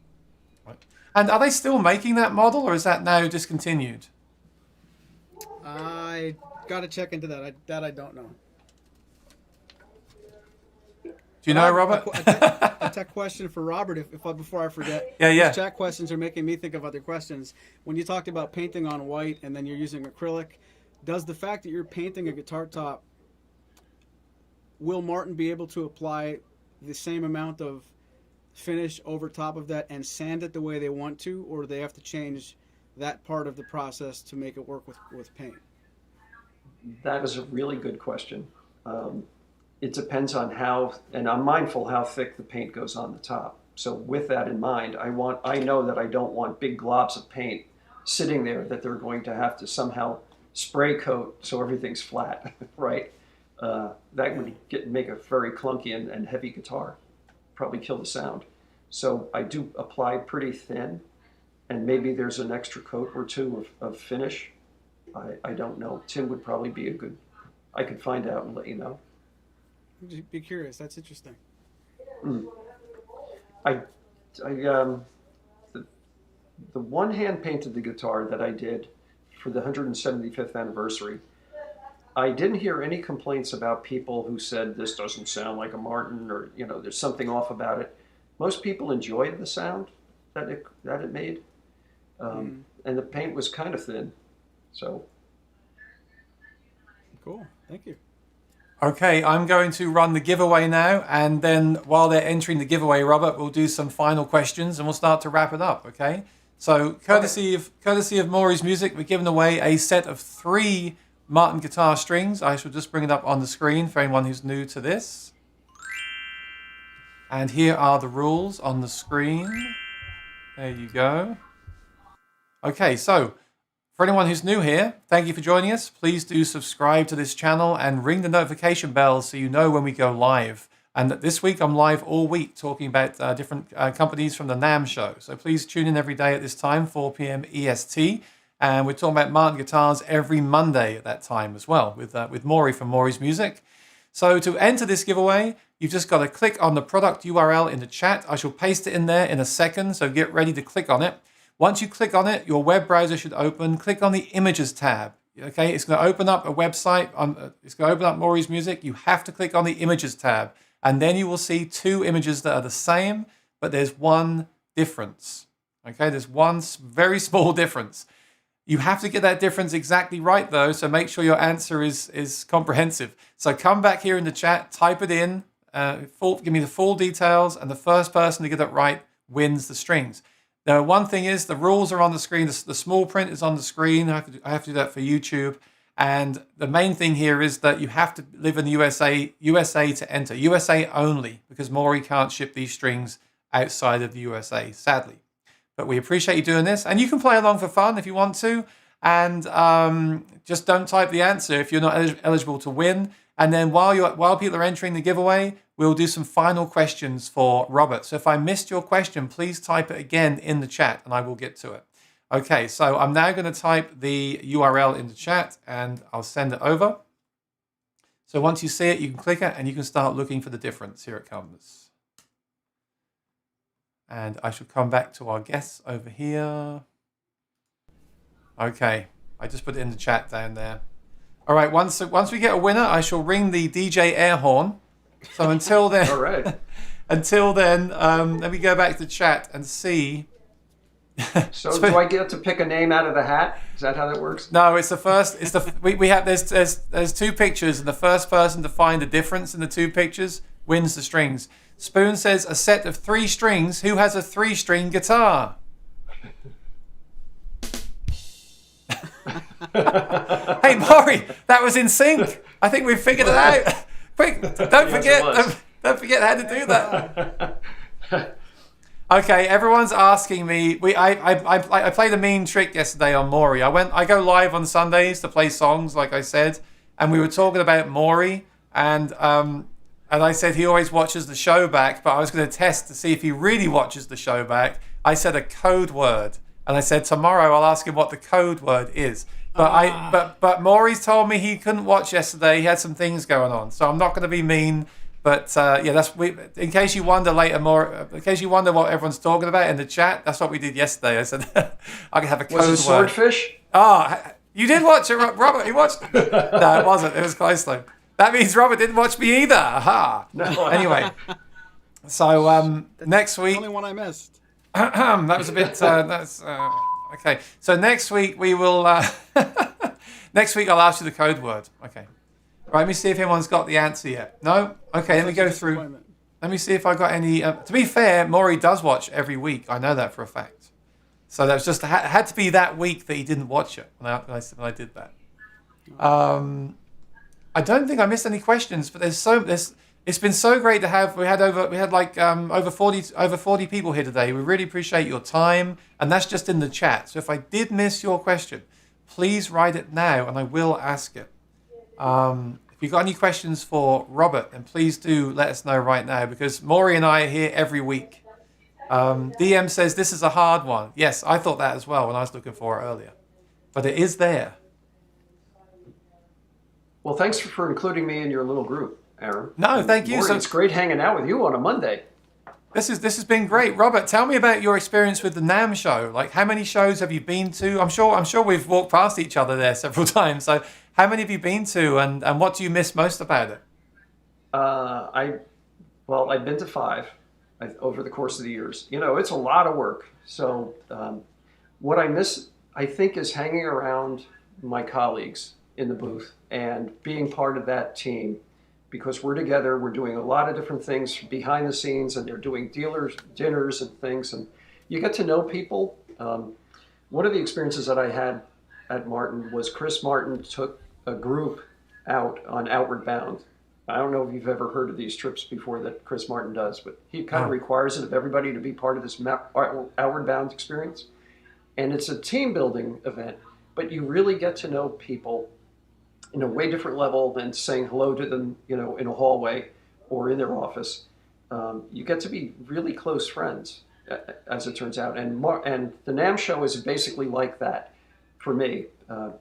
[SPEAKER 1] Right. And are they still making that model or is that now discontinued?
[SPEAKER 2] I got to check into that. I don't know.
[SPEAKER 1] Do you know, Robert?
[SPEAKER 2] A tech question for Robert, before I forget.
[SPEAKER 1] Yeah.
[SPEAKER 2] These chat questions are making me think of other questions. When you talked about painting on white and then you're using acrylic, does the fact that you're painting a guitar top, will Martin be able to apply the same amount of finish over top of that and sand it the way they want to, or do they have to change that part of the process to make it work with paint?
[SPEAKER 3] That is a really good question. It depends on how, and I'm mindful how thick the paint goes on the top. So with that in mind, I know that I don't want big globs of paint sitting there that they're going to have to somehow spray coat so everything's flat, right? That would make a very clunky and heavy guitar, probably kill the sound. So I do apply pretty thin, and maybe there's an extra coat or two of finish. I don't know. Tin would probably be I could find out and let you know.
[SPEAKER 2] Just be curious. That's interesting.
[SPEAKER 3] The one hand painted the guitar that I did for the 175th anniversary. I didn't hear any complaints about people who said this doesn't sound like a Martin, or there's something off about it. Most people enjoyed the sound that it made, and the paint was kind of thin. So
[SPEAKER 2] cool. Thank you.
[SPEAKER 1] Okay, I'm going to run the giveaway now, and then while they're entering the giveaway, Robert, we'll do some final questions and we'll start to wrap it up, okay? So, courtesy of Maury's Music, we're giving away a set of 3 Martin guitar strings. I shall just bring it up on the screen for anyone who's new to this. And here are the rules on the screen. There you go. Okay, so for anyone who's new here, thank you for joining us. Please do subscribe to this channel and ring the notification bell so you know when we go live. And this week, I'm live all week talking about different companies from the NAMM show. So please tune in every day at this time, 4 p.m. EST. And we're talking about Martin guitars every Monday at that time as well with Maury from Maury's Music. So to enter this giveaway, you've just got to click on the product URL in the chat. I shall paste it in there in a second, so get ready to click on it. Once you click on it, your web browser should open. Click on the Images tab. Okay, it's going to open up a website. It's going to open up Maury's Music. You have to click on the Images tab, and then you will see 2 images that are the same, but there's one difference. Okay, there's one very small difference. You have to get that difference exactly right, though, so make sure your answer is comprehensive. So come back here in the chat, type it in, give me the full details, and the first person to get it right wins the strings. Now, one thing is the rules are on the screen. The small print is on the screen. I have to do that for YouTube. And the main thing here is that you have to live in the USA to enter. USA only, because Maury can't ship these strings outside of the USA, sadly. But we appreciate you doing this. And you can play along for fun if you want to. And just don't type the answer if you're not eligible to win. And then while people are entering the giveaway, we'll do some final questions for Robert. So if I missed your question, please type it again in the chat and I will get to it. Okay, so I'm now going to type the URL in the chat and I'll send it over. So once you see it, you can click it and you can start looking for the difference. Here it comes. And I shall come back to our guests over here. Okay, I just put it in the chat down there. All right, once we get a winner, I shall ring the DJ air horn. So until then,
[SPEAKER 3] All right.
[SPEAKER 1] Until then, let me go back to chat and see.
[SPEAKER 3] So do I get to pick a name out of the hat? Is that how that works?
[SPEAKER 1] No, it's the first. It's the we have there's two pictures, and the first person to find the difference in the two pictures wins the strings. Spoon says a set of 3 strings. Who has a 3-string guitar? Hey, Maury, that was in sync. I think we've figured it out. Quick, don't forget how to do that. Okay, everyone's asking me. I played a mean trick yesterday on Maury. I go live on Sundays to play songs, like I said, and we were talking about Maury, and I said he always watches the show back, but I was going to test to see if he really watches the show back. I said a code word, and I said tomorrow I'll ask him what the code word is. But Maury's told me he couldn't watch yesterday. He had some things going on, so I'm not going to be mean. But in case you wonder later, in case you wonder what everyone's talking about in the chat, that's what we did yesterday. I said I could have a code word.
[SPEAKER 3] Was it swordfish?
[SPEAKER 1] Oh, you did watch it, Robert. You watched it. No, it wasn't. It was close though. That means Robert didn't watch me either. Aha.
[SPEAKER 3] No.
[SPEAKER 1] Anyway, so next week.
[SPEAKER 2] The only one I missed.
[SPEAKER 1] That was a bit. Okay. So next week we will. Next week I'll ask you the code word. Okay. Right. Let me see if anyone's got the answer yet. No. Okay. Let me go through. Let me see if I got any. To be fair, Maury does watch every week. I know that for a fact. So that was just had to be that week that he didn't watch it when I did that. I don't think I missed any questions, but it's been so great to have. We had over 40 people here today. We really appreciate your time, and that's just in the chat. So if I did miss your question, please write it now, and I will ask it. If you've got any questions for Robert, then please do let us know right now, because Maury and I are here every week. DM says this is a hard one. Yes, I thought that as well when I was looking for it earlier, but it is there.
[SPEAKER 3] Well, thanks for including me in your little group, Aaron.
[SPEAKER 1] No, thank you.
[SPEAKER 3] Maury, it's great hanging out with you on a Monday.
[SPEAKER 1] This has been great. Robert, tell me about your experience with the NAMM show. Like, how many shows have you been to? I'm sure we've walked past each other there several times. So how many have you been to, and what do you miss most about it?
[SPEAKER 3] I've been to 5 over the course of the years. You know, it's a lot of work. So what I miss, I think, is hanging around my colleagues in the booth and being part of that team, because we're together, we're doing a lot of different things behind the scenes, and they're doing dinners and things, and you get to know people. One of the experiences that I had at Martin was Chris Martin took a group out on Outward Bound. I don't know if you've ever heard of these trips before that Chris Martin does, but he kind of requires it of everybody to be part of this Outward Bound experience. And it's a team building event, but you really get to know people in a way different level than saying hello to them, you know, in a hallway or in their office. You get to be really close friends, as it turns out. And the NAMM show is basically like that for me.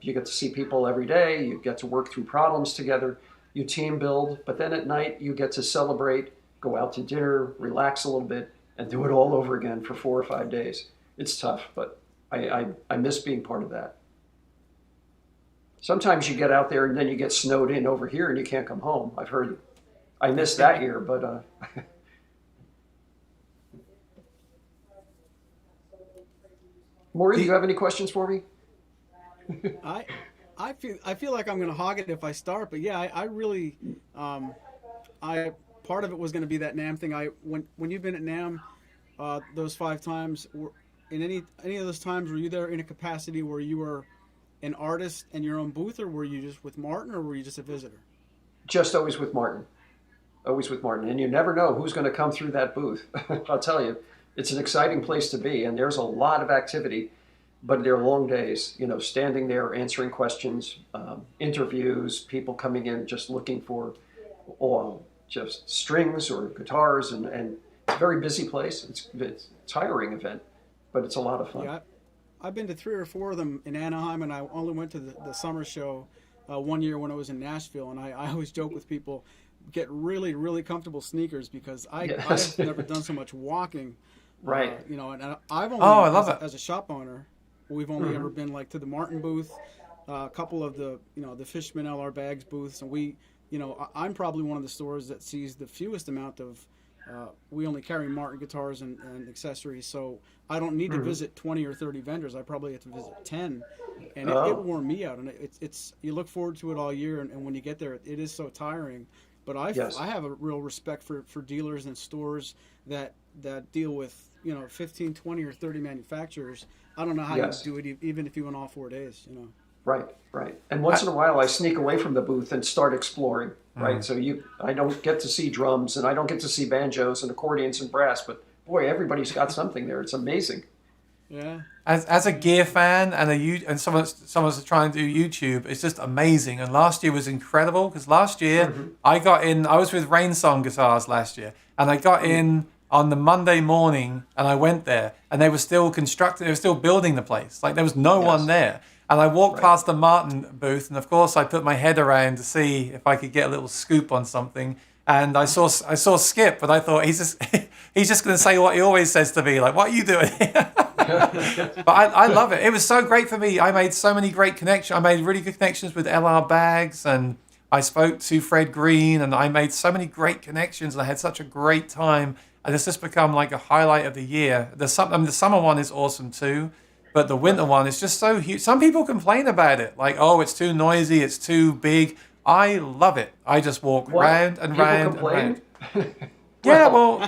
[SPEAKER 3] You get to see people every day. You get to work through problems together. You team build, but then at night you get to celebrate, go out to dinner, relax a little bit, and do it all over again for 4 or 5 days. It's tough, but I miss being part of that. Sometimes you get out there and then you get snowed in over here and you can't come home. I've heard. I missed that year, but Maury, do you have any questions for me?
[SPEAKER 2] I feel like I'm going to hog it if I start, but yeah, I really part of it was going to be that NAMM thing. When you've been at NAMM those 5 times, in any of those times, were you there in a capacity where you were an artist in your own booth, or were you just with Martin, or were you just a visitor?
[SPEAKER 3] Just always with Martin. Always with Martin. And you never know who's going to come through that booth. I'll tell you, it's an exciting place to be. And there's a lot of activity, but they're long days, standing there, answering questions, interviews, people coming in just looking for just strings or guitars. And it's a very busy place. It's a tiring event, but it's a lot of fun.
[SPEAKER 2] Yeah, I've been to 3 or 4 of them in Anaheim, and I only went to the summer show one year when I was in Nashville. And I always joke with people, get really, really comfortable sneakers, because
[SPEAKER 3] Yes.
[SPEAKER 2] I've never done so much walking.
[SPEAKER 3] Right.
[SPEAKER 2] And I've only,
[SPEAKER 1] I love it.
[SPEAKER 2] as a shop owner, we've only ever been like to the Martin booth, a couple of the, the Fishman LR Bags booths. And we, I'm probably one of the stores that sees the fewest amount of, we only carry Martin guitars and accessories. So I don't need to visit 20 or 30 vendors. I probably have to visit 10. And it wore me out. And it's you look forward to it all year. And when you get there, it is so tiring. But I have a real respect for dealers and stores that deal with 15, 20, or 30 manufacturers. I don't know how you do it, even if you went all 4 days.
[SPEAKER 3] Right. And once in a while, I sneak away from the booth and start exploring. Right. So I don't get to see drums, and I don't get to see banjos and accordions and brass. But boy, everybody's got something there. It's amazing.
[SPEAKER 2] Yeah.
[SPEAKER 1] As a gear fan and someone's trying to do YouTube, it's just amazing. And last year was incredible, because last year I was with Rainsong Guitars last year, and I got in on the Monday morning, and I went there, and they were still constructing, they were still building the place. Like, there was no one there. And I walked past the Martin booth, and of course I put my head around to see if I could get a little scoop on something. And I saw Skip, but I thought he's just going to say what he always says to me, like, "What are you doing?" But I love it. It was so great for me. I made so many great connections. I made really good connections with LR Bags, and I spoke to Fred Green, and I made so many great connections, and I had such a great time. And it's just become like a highlight of the year. The summer one is awesome too, but the winter one is just so huge. Some people complain about it, like, "Oh, it's too noisy, it's too big." I love it. I just walk round and round and round. Yeah, well,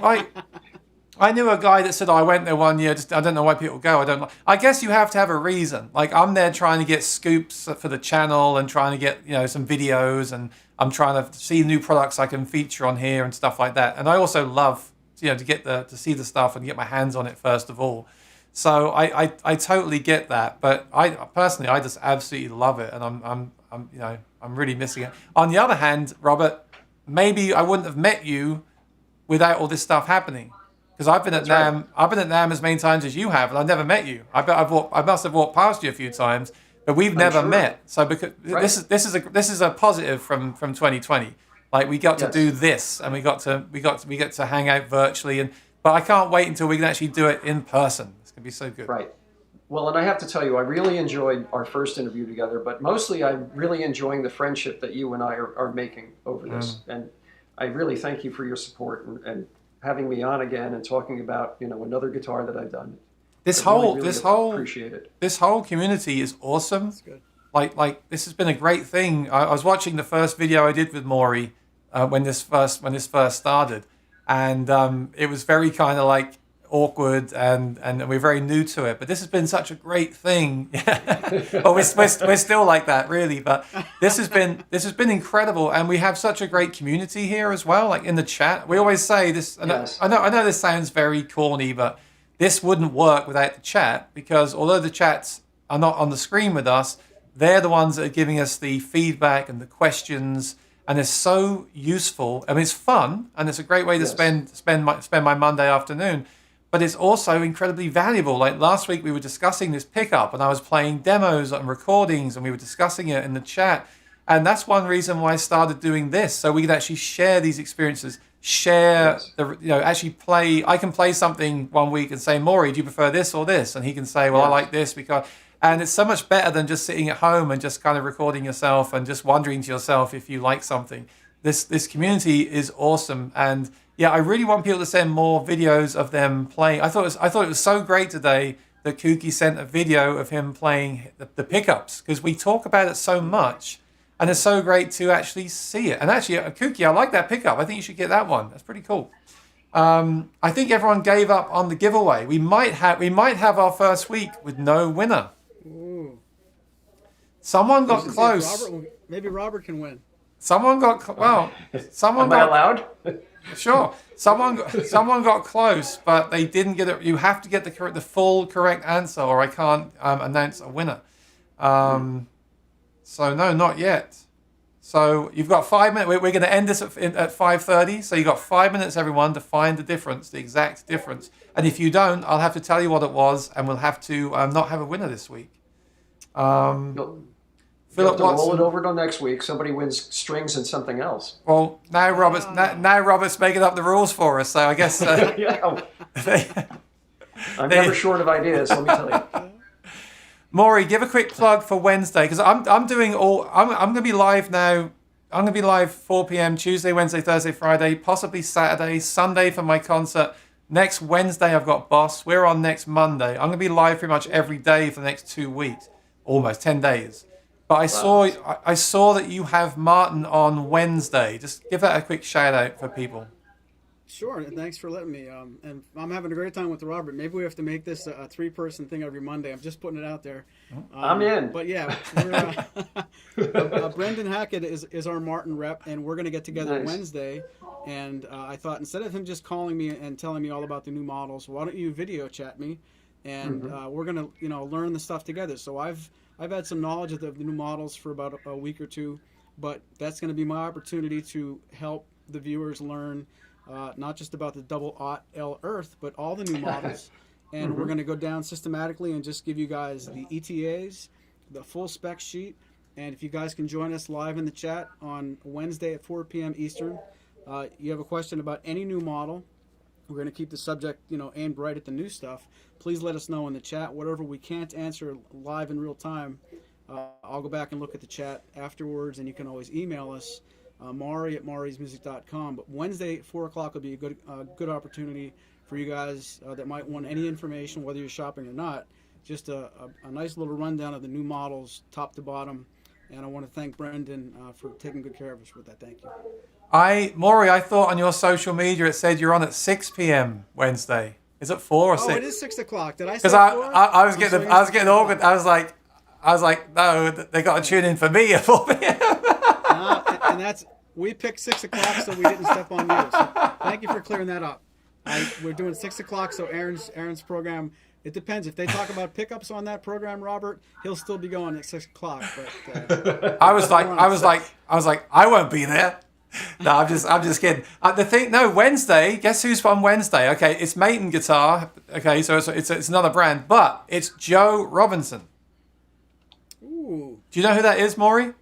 [SPEAKER 1] I knew a guy that said, "Oh, I went there one year. I don't know why people go. I guess you have to have a reason. Like, I'm there trying to get scoops for the channel and trying to get some videos, and I'm trying to see new products I can feature on here and stuff like that. And I also love to get to see the stuff and get my hands on it first of all. So I totally get that. But I personally, I just absolutely love it, and I'm really missing it. On the other hand, Robert, maybe I wouldn't have met you without all this stuff happening. Because I've been at NAMM, I've been at NAMM as many times as you have, and I've never met you. I must have walked past you a few times, but we've never met. So because this is a positive from 2020. Like, we got to do this, and we get to hang out virtually, but I can't wait until we can actually do it in person. It's gonna be so good.
[SPEAKER 3] Right. Well, and I have to tell you, I really enjoyed our first interview together, but mostly I'm really enjoying the friendship that you and I are making over this. And I really thank you for your support and having me on again and talking about another guitar that I've done.
[SPEAKER 1] This
[SPEAKER 3] appreciate it.
[SPEAKER 1] This whole community is awesome.
[SPEAKER 2] That's good.
[SPEAKER 1] Like this has been a great thing. I was watching the first video I did with Maury when this first started, and it was very kind of like awkward, and we're very new to it. But this has been such a great thing. Well, we're still like that, really. But this has been incredible, and we have such a great community here as well. Like in the chat, we always say this. And
[SPEAKER 3] Yes.
[SPEAKER 1] I know this sounds very corny, but this wouldn't work without the chat, because although the chats are not on the screen with us, they're the ones that are giving us the feedback and the questions, and it's so useful. I mean, it's fun, and it's a great way to spend my Monday afternoon. But it's also incredibly valuable. Like last week, we were discussing this pickup, and I was playing demos and recordings, and we were discussing it in the chat. And that's one reason why I started doing this, so we could actually share these experiences, actually play. I can play something one week and say, "Maury, do you prefer this or this?" And he can say, "Well, I like this because." And it's so much better than just sitting at home and just kind of recording yourself and just wondering to yourself if you like something. This community is awesome, and yeah, I really want people to send more videos of them playing. I thought it was so great today that Kooky sent a video of him playing the pickups, because we talk about it so much, and it's so great to actually see it. And actually, Kooky, I like that pickup. I think you should get that one. That's pretty cool. I think everyone gave up on the giveaway. We might have our first week with no winner.
[SPEAKER 2] Ooh.
[SPEAKER 1] Someone got
[SPEAKER 2] See if
[SPEAKER 1] close.
[SPEAKER 2] maybe Robert can win.
[SPEAKER 1] Someone got well. Someone
[SPEAKER 3] Am I
[SPEAKER 1] got
[SPEAKER 3] allowed?
[SPEAKER 1] sure. Someone got close, but they didn't get it. You have to get the full correct answer, or I can't announce a winner. So no, not yet. So you've got 5 minutes. We're going to end this at 5:30. So you've got 5 minutes, everyone, to find the difference, the exact difference. And if you don't, I'll have to tell you what it was, and we'll have to not have a winner this week.
[SPEAKER 3] You'll
[SPEAKER 1] Philip
[SPEAKER 3] have to roll
[SPEAKER 1] Watson.
[SPEAKER 3] it over till next week. Somebody wins strings and something else.
[SPEAKER 1] Well, now Robert's making up the rules for us. So I guess
[SPEAKER 3] Yeah, I'm never short of ideas. Let me tell you.
[SPEAKER 1] Maury, give a quick plug for Wednesday because I'm going to be live now. I'm going to be live 4 p.m. Tuesday, Wednesday, Thursday, Friday, possibly Saturday, Sunday for my concert. Next Wednesday I've got Boss. We're on next Monday. I'm going to be live pretty much every day for the next 2 weeks, almost 10 days. But I saw that you have Martin on Wednesday. Just give that a quick shout out for people.
[SPEAKER 2] Sure, and thanks for letting me. And I'm having a great time with Robert. Maybe we have to make this a 3-person thing every Monday. I'm just putting it out there.
[SPEAKER 3] I'm in.
[SPEAKER 2] But yeah, Brendan Hackett is our Martin rep, and we're going to get together Wednesday. And I thought instead of him just calling me and telling me all about the new models, why don't you video chat me, and we're going to learn the stuff together. So I've had some knowledge of the new models for about a week or two, but that's going to be my opportunity to help the viewers learn. Not just about the double-aught-L Earth, but all the new models. And we're going to go down systematically and just give you guys the ETAs, the full spec sheet. And if you guys can join us live in the chat on Wednesday at 4 p.m. Eastern, you have a question about any new model, we're going to keep the subject, aimed right at the new stuff. Please let us know in the chat. Whatever we can't answer live in real time, I'll go back and look at the chat afterwards, and you can always email us. Maury@maurysmusic.com. But Wednesday at 4 o'clock will be a good opportunity for you guys that might want any information, whether you're shopping or not. Just a nice little rundown of the new models, top to bottom. And I want to thank Brendan for taking good care of us with that. Thank you.
[SPEAKER 1] Maury, I thought on your social media it said you're on at 6 p.m. Wednesday. Is it 4 or 6?
[SPEAKER 2] Oh, it is 6 o'clock. Did I say
[SPEAKER 1] Because
[SPEAKER 2] 4?
[SPEAKER 1] I was getting awkward. I was like, no, they got to tune in for me at 4 p.m.
[SPEAKER 2] And we picked 6 o'clock, so we didn't step on you. So thank you for clearing that up. We're doing 6 o'clock, so Aaron's program. It depends. If they talk about pickups on that program, Robert, he'll still be going at 6 o'clock. But
[SPEAKER 1] I was like, I won't be there. No, I'm just kidding. Wednesday. Guess who's on Wednesday? Okay, it's Maton Guitar. Okay, so it's another brand, but it's Joe Robinson.
[SPEAKER 2] Ooh.
[SPEAKER 1] Do you know who that is, Maury?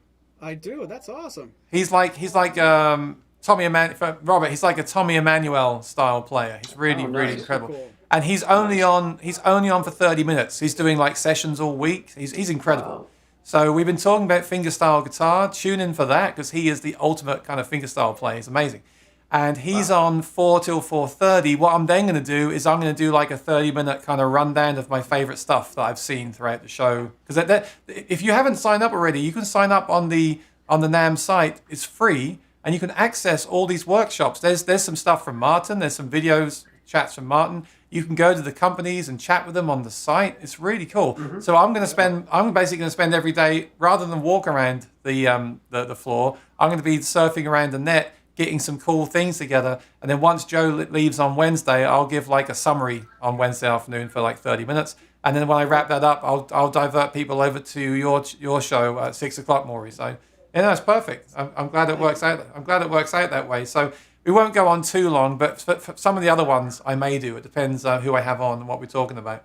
[SPEAKER 2] I do. That's awesome.
[SPEAKER 1] He's like Tommy Emmanuel. Robert, he's like a Tommy Emmanuel style player. He's really incredible.
[SPEAKER 2] Cool.
[SPEAKER 1] And he's only on for 30 minutes. He's doing like sessions all week. He's incredible.
[SPEAKER 3] Wow.
[SPEAKER 1] So we've been talking about fingerstyle guitar. Tune in for that because he is the ultimate kind of fingerstyle player. He's amazing. And he's on 4 till 4:30. What I'm then going to do is I'm going to do like a 30-minute kind of rundown of my favorite stuff that I've seen throughout the show. Because if you haven't signed up already, you can sign up on the NAMM site. It's free, and you can access all these workshops. There's some stuff from Martin. There's some videos, chats from Martin. You can go to the companies and chat with them on the site. It's really cool. So I'm basically going to spend every day, rather than walk around the floor, I'm going to be surfing around the net, getting some cool things together. And then once Joe leaves on Wednesday, I'll give like a summary on Wednesday afternoon for like 30 minutes. And then when I wrap that up, I'll divert people over to your show at 6 o'clock, Maury. So yeah, that's perfect. I'm glad it works out. I'm glad it works out that way. So we won't go on too long, but for some of the other ones I may do. It depends who I have on and what we're talking about.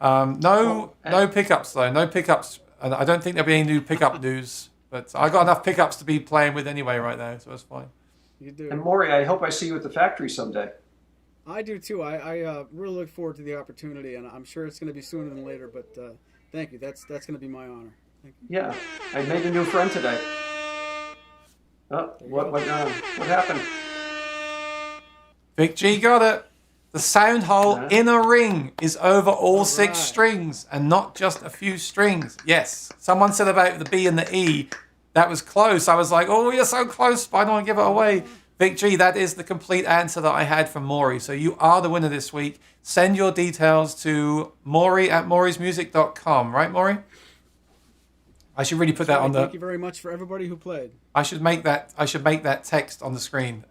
[SPEAKER 1] No pickups though. No pickups. And I don't think there'll be any new pickup news. But I got enough pickups to be playing with anyway right now, so it's fine.
[SPEAKER 2] You do.
[SPEAKER 3] And Maury, I hope I see you at the factory someday.
[SPEAKER 2] I do too. I really look forward to the opportunity, and I'm sure it's going to be sooner than later. But thank you. That's going to be my honor. Thank you.
[SPEAKER 3] Yeah, I made a new friend today. Oh, what happened?
[SPEAKER 1] Vic G got it. The sound hole in a ring is over all 6 strings and not just a few strings. Yes. Someone said about the B and the E. That was close. I was like, oh, you're so close, but I don't want to give it away. Vic G, that is the complete answer that I had from Maury. So you are the winner this week. Send your details to Maury@maurysmusic.com. Right, Maury? I should really put that on the.
[SPEAKER 2] Thank you very much for everybody who played.
[SPEAKER 1] I should make that text on the screen.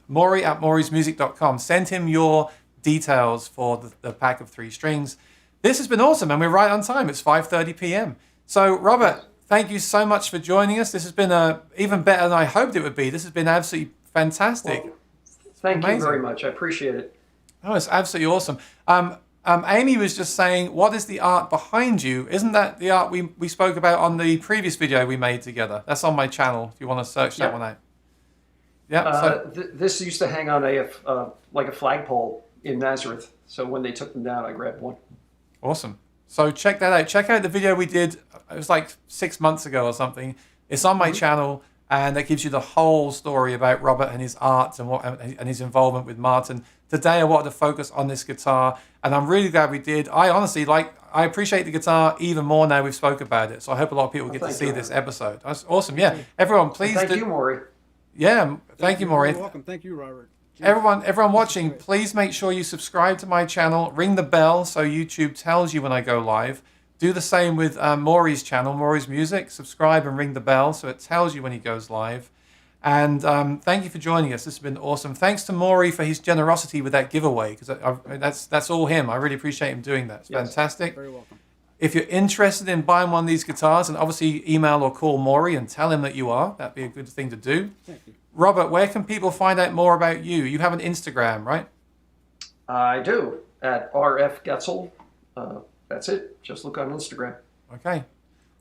[SPEAKER 1] Maury at maurysmusic.com. Send him your details for the pack of 3 strings. This has been awesome, and we're right on time. It's 5:30 p.m. So, Robert, thank you so much for joining us. This has been even better than I hoped it would be. This has been absolutely fantastic.
[SPEAKER 3] Well, thank you very much. I appreciate it.
[SPEAKER 1] Oh, it's absolutely awesome. Amy was just saying, what is the art behind you? Isn't that the art we spoke about on the previous video we made together? That's on my channel if you want to search that one out. Yeah.
[SPEAKER 3] This used to hang on like a flagpole in Nazareth. So when they took them down, I grabbed one.
[SPEAKER 1] Awesome. So check that out. Check out the video we did. It was like 6 months ago or something. It's on my channel, and that gives you the whole story about Robert and his art and his involvement with Martin. Today I wanted to focus on this guitar, and I'm really glad we did. I honestly I appreciate the guitar even more now we've spoke about it. So I hope a lot of people get to see this episode. That's awesome. Yeah. Everyone, please
[SPEAKER 3] Thank you, Maury.
[SPEAKER 1] Yeah. Thank you, Maury.
[SPEAKER 2] You're welcome. Thank you, Robert.
[SPEAKER 1] Everyone watching, please make sure you subscribe to my channel. Ring the bell so YouTube tells you when I go live. Do the same with Maury's channel, Maury's Music. Subscribe and ring the bell so it tells you when he goes live. And thank you for joining us. This has been awesome. Thanks to Maury for his generosity with that giveaway, because that's all him. I really appreciate him doing that. It's fantastic.
[SPEAKER 2] Very welcome.
[SPEAKER 1] If you're interested in buying one of these guitars, and obviously email or call Maury and tell him that you are. That'd be a good thing to do.
[SPEAKER 2] Thank you.
[SPEAKER 1] Robert, where can people find out more about you? You have an Instagram, right?
[SPEAKER 3] I do, at RF Getzel. That's it. Just look on Instagram.
[SPEAKER 1] Okay.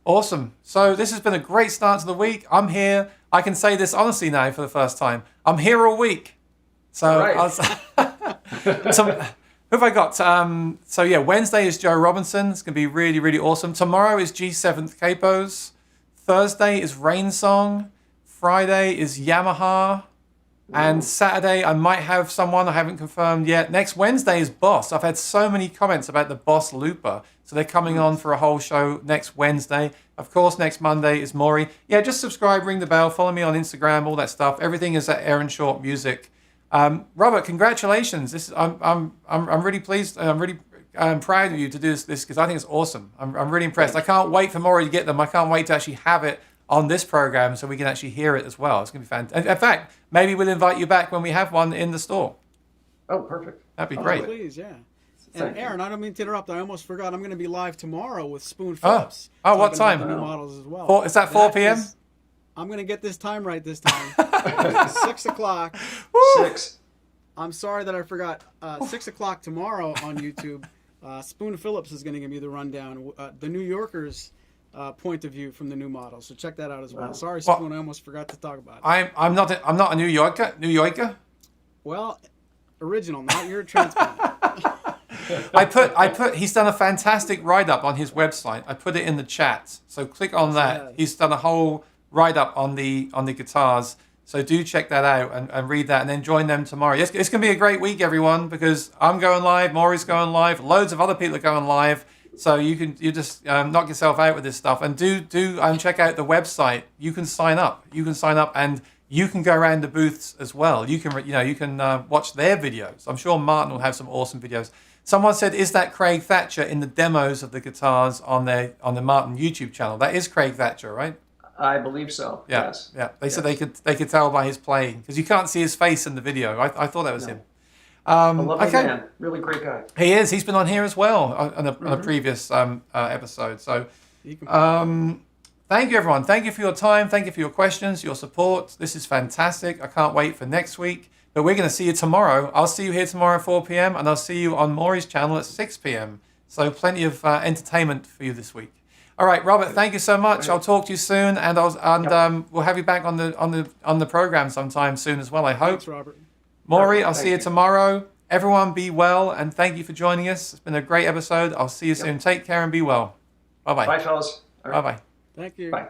[SPEAKER 1] Awesome. So this has been a great start to the week. I'm here. I can say this honestly now for the first time. I'm here all week. So, who have I got? So yeah, Wednesday is Joe Robinson. It's going to be really, really awesome. Tomorrow is G7th Capos. Thursday is Rain Song. Friday is Yamaha. And Saturday, I might have someone I haven't confirmed yet. Next Wednesday is Boss. I've had so many comments about the Boss Looper. So they're coming on for a whole show next Wednesday. Of course, next Monday is Maury. Yeah, just subscribe, ring the bell, follow me on Instagram, all that stuff. Everything is at Aaron Short Music. Robert, congratulations. I'm really pleased. I'm really proud of you to do this because I think it's awesome. I'm really impressed. I can't wait for Maury to get them. I can't wait to actually have it on this program so we can actually hear it as well. It's going to be fantastic. In fact, maybe we'll invite you back when we have one in the store.
[SPEAKER 3] Oh, perfect.
[SPEAKER 1] That'd be great.
[SPEAKER 2] Please, yeah. And Aaron, I don't mean to interrupt. I almost forgot. I'm going to be live tomorrow with Spoon Phillips.
[SPEAKER 1] Oh, what time?
[SPEAKER 2] The new models as well.
[SPEAKER 1] Is that 4 p.m.?
[SPEAKER 2] I'm going to get this time right this time. 6 o'clock.
[SPEAKER 3] 6.
[SPEAKER 2] I'm sorry that I forgot. 6 o'clock tomorrow on YouTube. Spoon Phillips is going to give me the rundown. The New Yorkers' point of view from the new models. So check that out as well. Sorry, Spoon, I almost forgot to talk about it.
[SPEAKER 1] I'm not a New Yorker. New Yorker?
[SPEAKER 2] Well, original, not your transplant.
[SPEAKER 1] He's done a fantastic write-up on his website. I put it in the chat. So click on that.
[SPEAKER 2] Yeah.
[SPEAKER 1] He's done a whole write-up on the guitars. So do check that out and read that and then join them tomorrow. It's going to be a great week, everyone, because I'm going live, Maury's going live, loads of other people are going live. So you just knock yourself out with this stuff. And do check out the website. You can sign up. And you can go around the booths as well. You can watch their videos. I'm sure Martin will have some awesome videos. Someone said, "Is that Craig Thatcher in the demos of the guitars on the Martin YouTube channel?" That is Craig Thatcher, right?
[SPEAKER 3] I believe so.
[SPEAKER 1] Yeah,
[SPEAKER 3] Yes.
[SPEAKER 1] yeah. They said they could tell by his playing because you can't see his face in the video. I thought that was him.
[SPEAKER 3] A lovely man, really great guy.
[SPEAKER 1] He is. He's been on here as well on a previous episode. So, thank you, everyone. Thank you for your time. Thank you for your questions, your support. This is fantastic. I can't wait for next week. But we're going to see you tomorrow. I'll see you here tomorrow at 4 p.m. and I'll see you on Maury's channel at 6 p.m. So plenty of entertainment for you this week. All right, Robert. Thank you so much. I'll talk to you soon, and we'll have you back on the program sometime soon as well. I hope.
[SPEAKER 2] Thanks, Robert.
[SPEAKER 1] Maury, I'll see you tomorrow. Everyone, be well, and thank you for joining us. It's been a great episode. I'll see you soon. Take care and be well. Bye bye.
[SPEAKER 3] Bye, fellas.
[SPEAKER 1] Bye bye.
[SPEAKER 2] Thank you.
[SPEAKER 3] Bye.